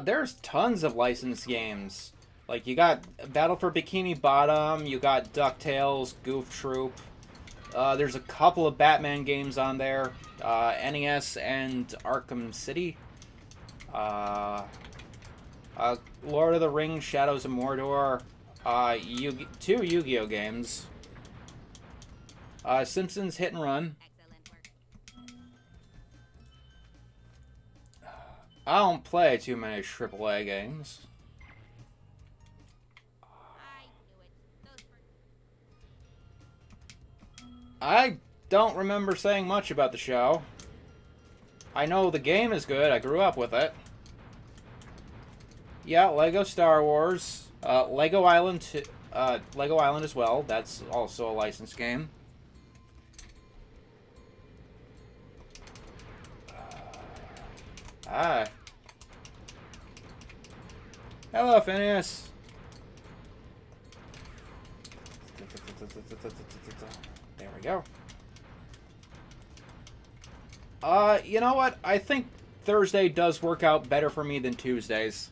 There's tons of licensed games. Like, you got Battle for Bikini Bottom, you got DuckTales, Goof Troop. There's a couple of Batman games on there. NES and Arkham City. Lord of the Rings, Shadows of Mordor. 2 Yu-Gi-Oh games. Simpsons Hit and Run. I don't play too many AAA games. I don't remember saying much about the show. I know the game is good. I grew up with it. Yeah, Lego Star Wars. Lego Island as well. That's also a licensed game. Hello, Phineas. There we go. You know what? I think Thursday does work out better for me than Tuesdays.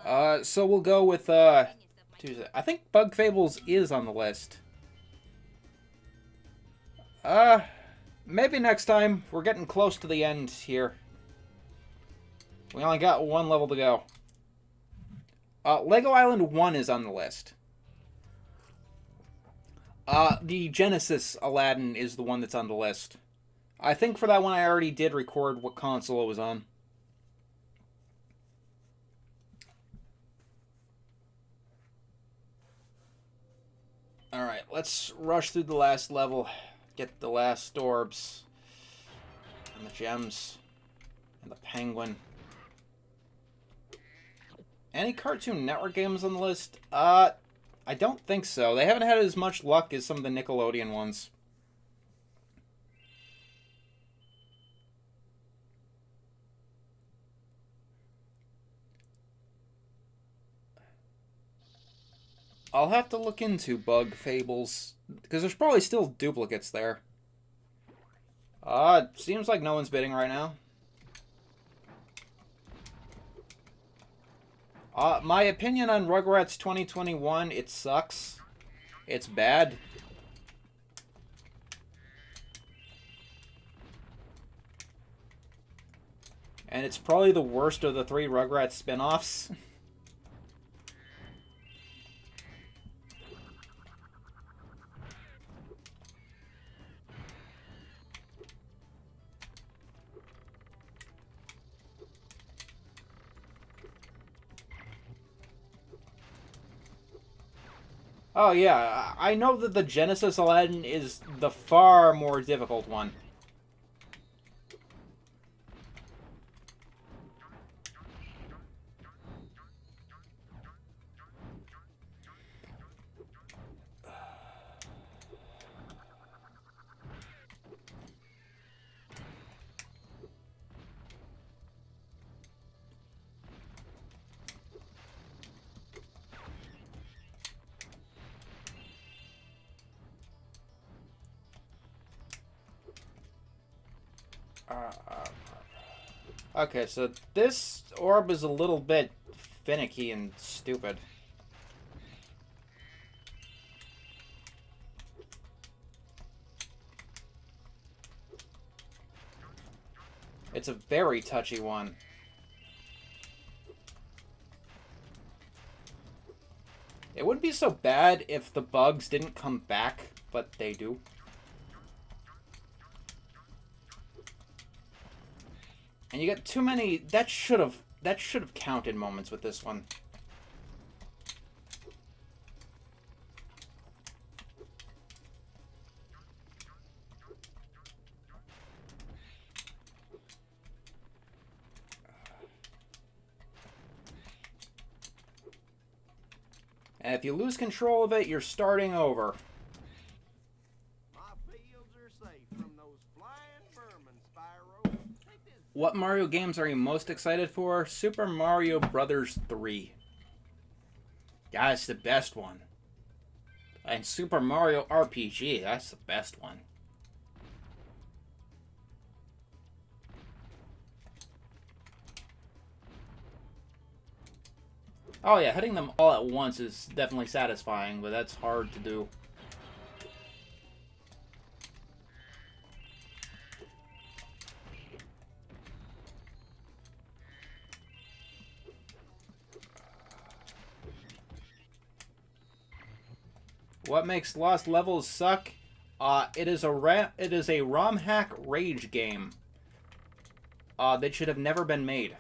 So we'll go with, Tuesday. I think Bug Fables is on the list. Maybe next time. We're getting close to the end here. We only got 1 level to go. Lego Island 1 is on the list. The Genesis Aladdin is the one that's on the list. I think for that one I already did record what console it was on. Alright, let's rush through the last level. Get the last orbs. And the gems. And the penguin. Any Cartoon Network games on the list? I don't think so. They haven't had as much luck as some of the Nickelodeon ones. I'll have to look into bug fables, because there's probably still duplicates there. Seems like no one's bidding right now. My opinion on Rugrats 2021, it sucks. It's bad. And it's probably the worst of the 3 Rugrats spin-offs. Oh yeah, I know that the Genesis Aladdin is the far more difficult one. Okay, so this orb is a little bit finicky and stupid. It's a very touchy one. It wouldn't be so bad if the bugs didn't come back, but they do. And you get too many. That should have counted moments with this one. And if you lose control of it, you're starting over. My fields are safe from those flying vermin, Spyro. Take this. What Mario games are you most excited for? Super Mario Brothers 3. That's the best one. And Super Mario RPG, that's the best one. Oh yeah, hitting them all at once is definitely satisfying, but that's hard to do. What makes Lost Levels suck? It is a ROM hack rage game. That should have never been made.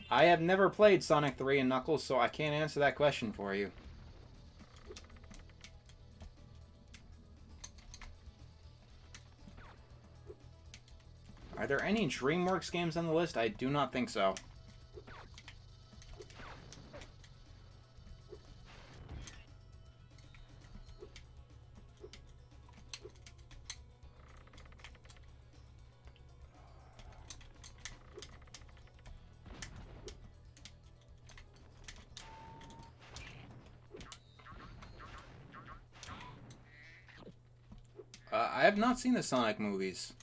I have never played Sonic 3 and Knuckles, so I can't answer that question for you. Are there any DreamWorks games on the list? I do not think so. I have not seen the Sonic movies.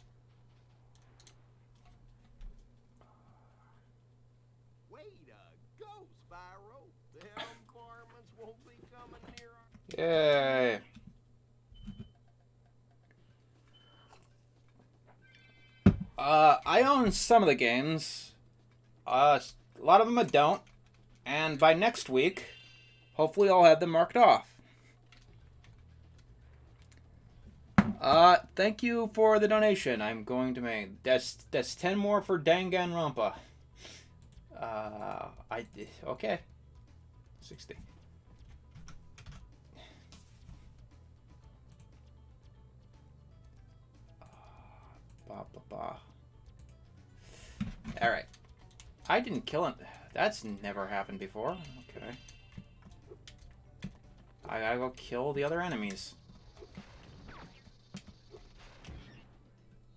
Way to go, Spyro. The helm varmints won't be coming near our... Yay. I own some of the games. A lot of them I don't. And by next week, hopefully I'll have them marked off. Thank you for the donation. I'm going to make that's 10 more for Danganronpa. Okay. 60. Alright. I didn't kill him. That's never happened before. Okay. I gotta go kill the other enemies.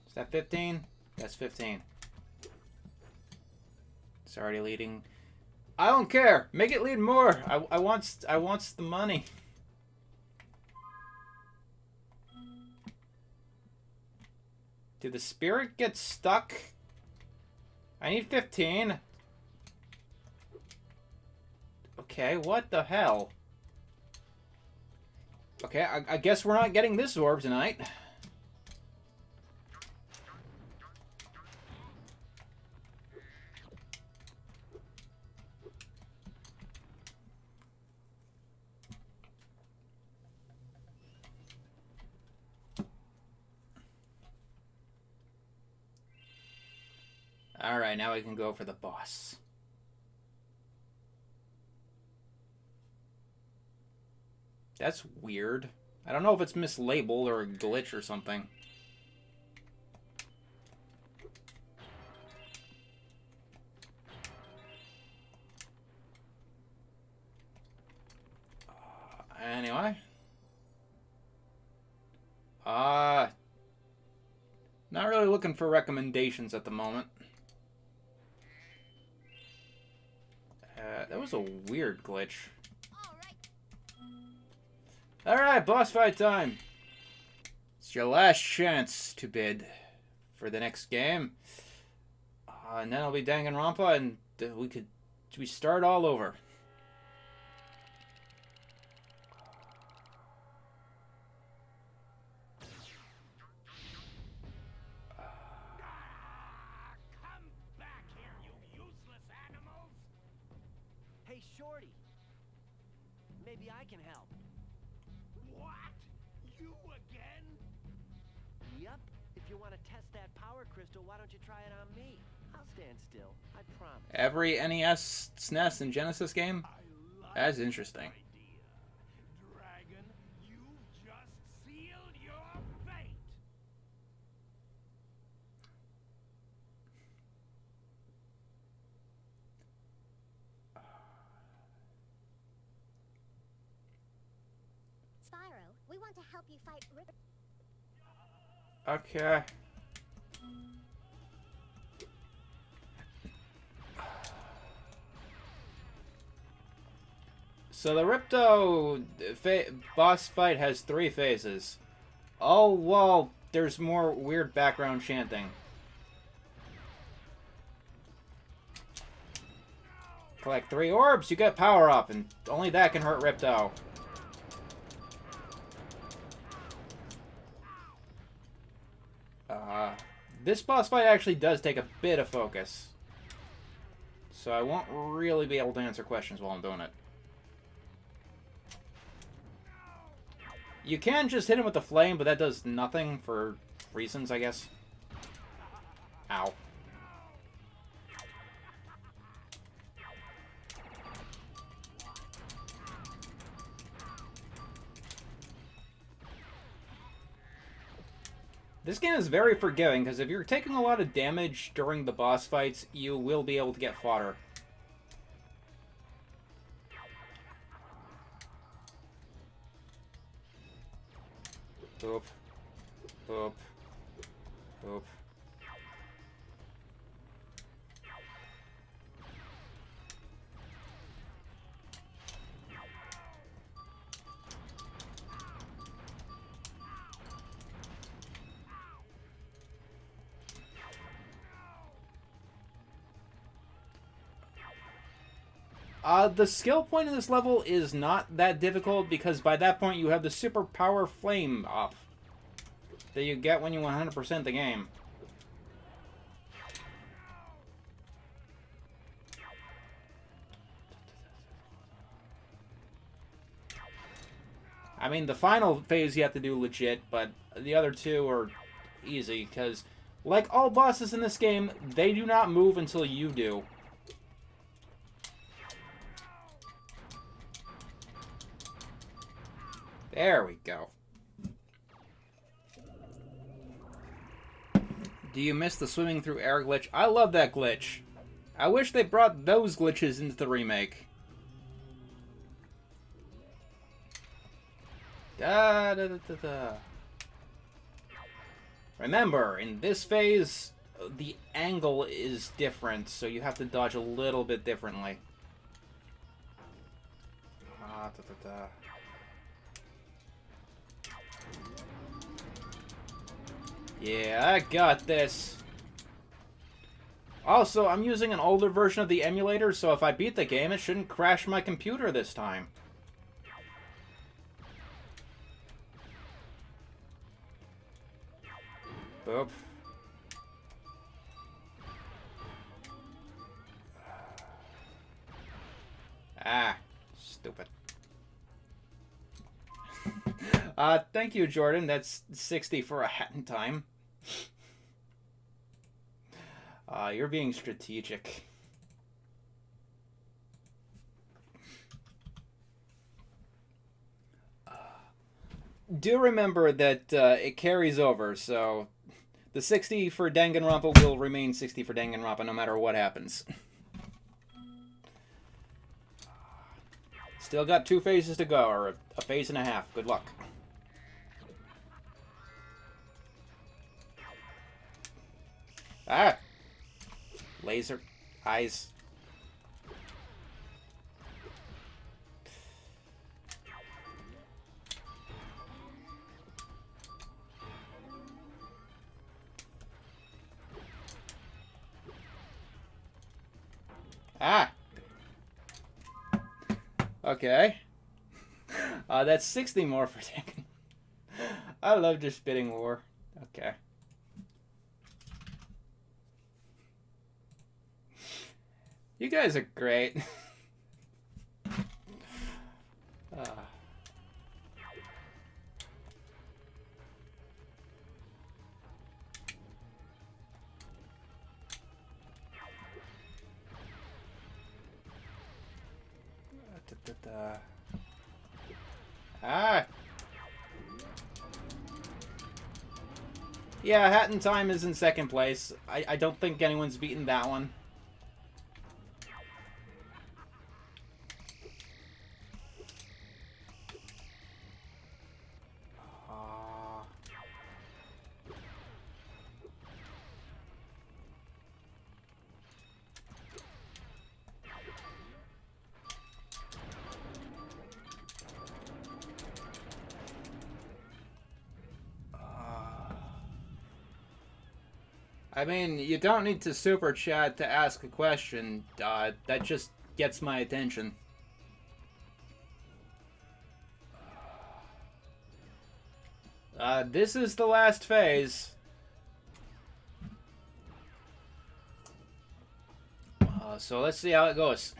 Is that 15? That's 15. It's already leading. I don't care. Make it lead more. I want the money. Did the spirit get stuck? I need 15. Okay, what the hell? Okay, I guess we're not getting this orb tonight. Alright, now we can go for the boss. That's weird. I don't know if it's mislabeled or a glitch or something. Anyway. Not really looking for recommendations at the moment. That was a weird glitch. Alright, boss fight time. It's your last chance to bid for the next game. And then I'll be Danganronpa and we start all over. Come back here, you useless animals! Hey, Shorty. Maybe I can help. What? You again? Yup. If you want to test that power crystal, why don't you try it on me? I'll stand still. I promise. Every NES, SNES, and Genesis game? I like That's interesting. idea. Dragon, you've just sealed your fate. Spyro, we want to help you fight Rip. Okay. So the Ripto boss fight has 3 phases. Oh, well, there's more weird background chanting. Collect 3 orbs, you get power up, and only that can hurt Ripto. This boss fight actually does take a bit of focus. So I won't really be able to answer questions while I'm doing it. You can just hit him with the flame, but that does nothing for reasons, I guess. Ow. This game is very forgiving, because if you're taking a lot of damage during the boss fights, you will be able to get fodder. Boop. Boop. Boop. The skill point in this level is not that difficult because by that point you have the super power flame up that you get when you 100% the game. I mean, the final phase you have to do legit, but the other 2 are easy because, like all bosses in this game, they do not move until you do. There we go. Do you miss the swimming through air glitch? I love that glitch. I wish they brought those glitches into the remake. Da, da, da, da, da. Remember, in this phase, the angle is different, so you have to dodge a little bit differently. Yeah, I got this. Also, I'm using an older version of the emulator, so if I beat the game, it shouldn't crash my computer this time. Boop. Ah, stupid. Thank you, Jordan. That's 60 for a hat in time. You're being strategic. Do remember that it carries over, so the 60 for Danganronpa will remain 60 for Danganronpa no matter what happens. Still got 2 phases to go, or a phase and a half. Good luck. Ah! Laser eyes. Ah! Okay. That's 60 more for Tekken. I love just spitting war. Okay. You guys are great. Ah! Yeah, Hat in Time is in second place. I don't think anyone's beaten that one. I mean, you don't need to super chat to ask a question. That just gets my attention. This is the last phase. So let's see how it goes.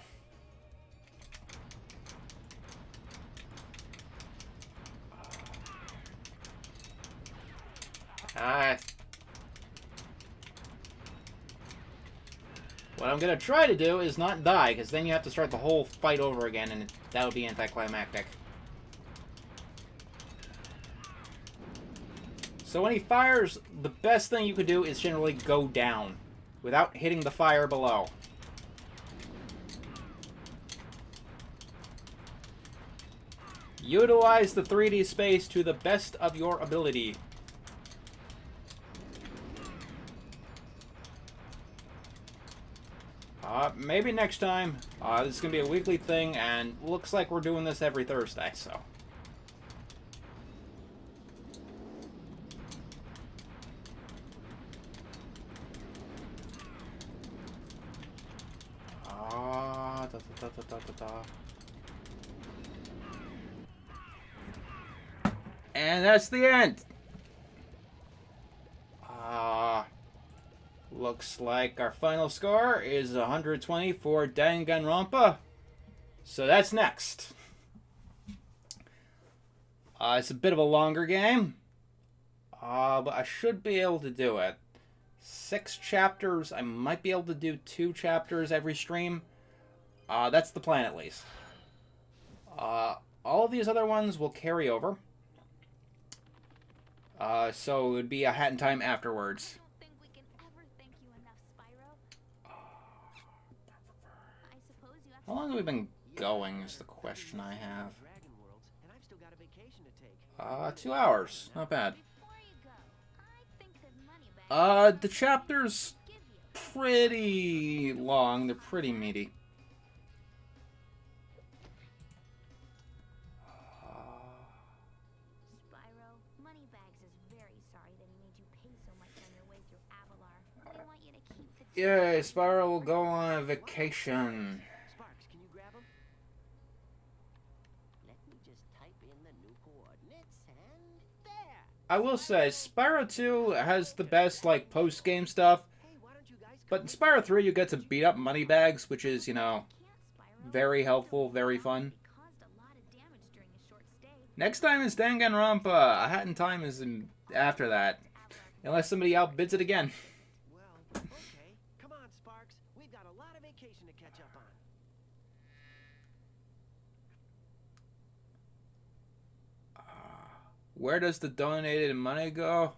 What I'm gonna try to do is not die, because then you have to start the whole fight over again, and that would be anticlimactic. So when he fires, the best thing you could do is generally go down, without hitting the fire below. Utilize the 3D space to the best of your ability. Maybe next time. This is going to be a weekly thing, and looks like we're doing this every Thursday, so. And that's the end. Looks like our final score is 120 for Danganronpa. So that's next. It's a bit of a longer game. But I should be able to do it. 6 chapters. I might be able to do 2 chapters every stream. That's the plan, at least. All of these other ones will carry over. So it would be a Hat in Time afterwards. I don't think we can ever thank you enough, Spyro. I suppose you have How long have we been going is the question I have. Dragon Worlds, and I've still got a vacation to take. 2 hours. Not bad. Before you go, I think that money bags The chapter's pretty long. They're pretty meaty. Spyro, Moneybags is very sorry that he made you pay so much on your way through Avalar. We want you to keep the... Yay, Spyro will go on a vacation. Sparks, can you grab him? Let me just type in the new coordinates and there. I will say, Spyro 2 has the best, like, post-game stuff. Hey, why don't you guys But in Spyro 3, you get to beat up Moneybags, which is, you know, very helpful, very fun. Next time is Danganronpa. A Hat in Time is after that. Unless somebody outbids it again. Well, okay. Come on, Sparks. We've got a lot of vacation to catch up on. Where does the donated money go?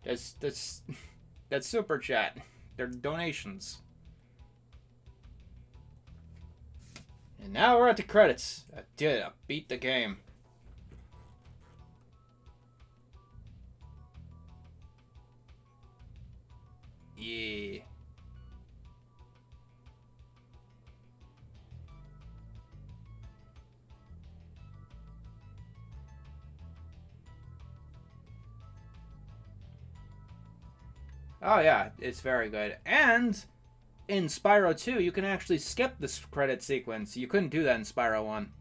That's Super Chat. They're donations. And now we're at the credits. I did. I beat the game. Yeah. Oh yeah, it's very good. And in Spyro 2, you can actually skip this credit sequence. You couldn't do that in Spyro 1.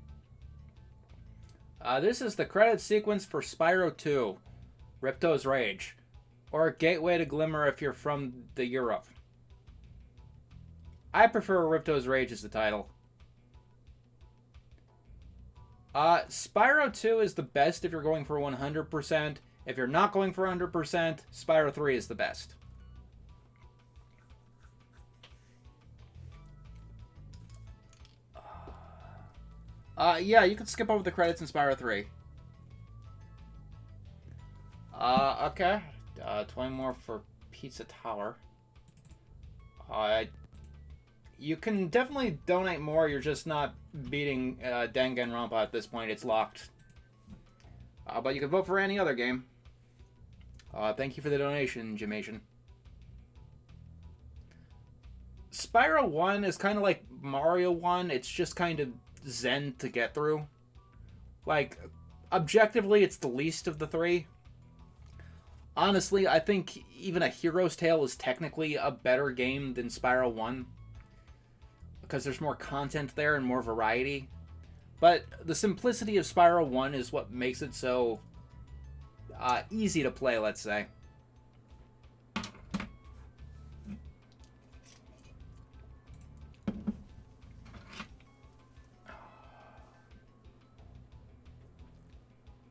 This is the credit sequence for Spyro 2, Ripto's Rage, or Gateway to Glimmer if you're from the Europe. I prefer Ripto's Rage as the title. Spyro 2 is the best if you're going for 100%. If you're not going for 100%, Spyro 3 is the best. Yeah, you can skip over the credits in Spyro 3. Okay. 20 more for Pizza Tower. You can definitely donate more, you're just not beating Danganronpa at this point, it's locked. But you can vote for any other game. Thank you for the donation, Jimation. Spyro 1 is kind of like Mario 1, it's just kind of zen to get through. Like, objectively, it's the least of the three. Honestly, I think even A Hero's Tale is technically a better game than Spyro 1. Because there's more content there and more variety. But the simplicity of Spyro 1 is what makes it so easy to play, let's say.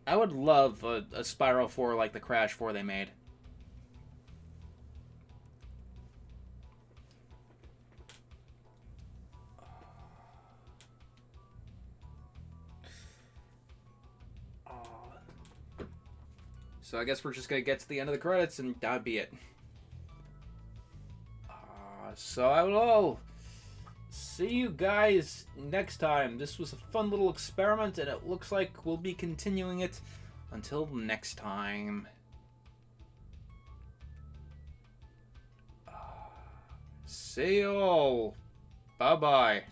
I would love a Spyro 4 like the Crash 4 they made. So I guess we're just going to get to the end of the credits and that'd be it. So I will see you guys next time. This was a fun little experiment and it looks like we'll be continuing it until next time. See you all. Bye-bye.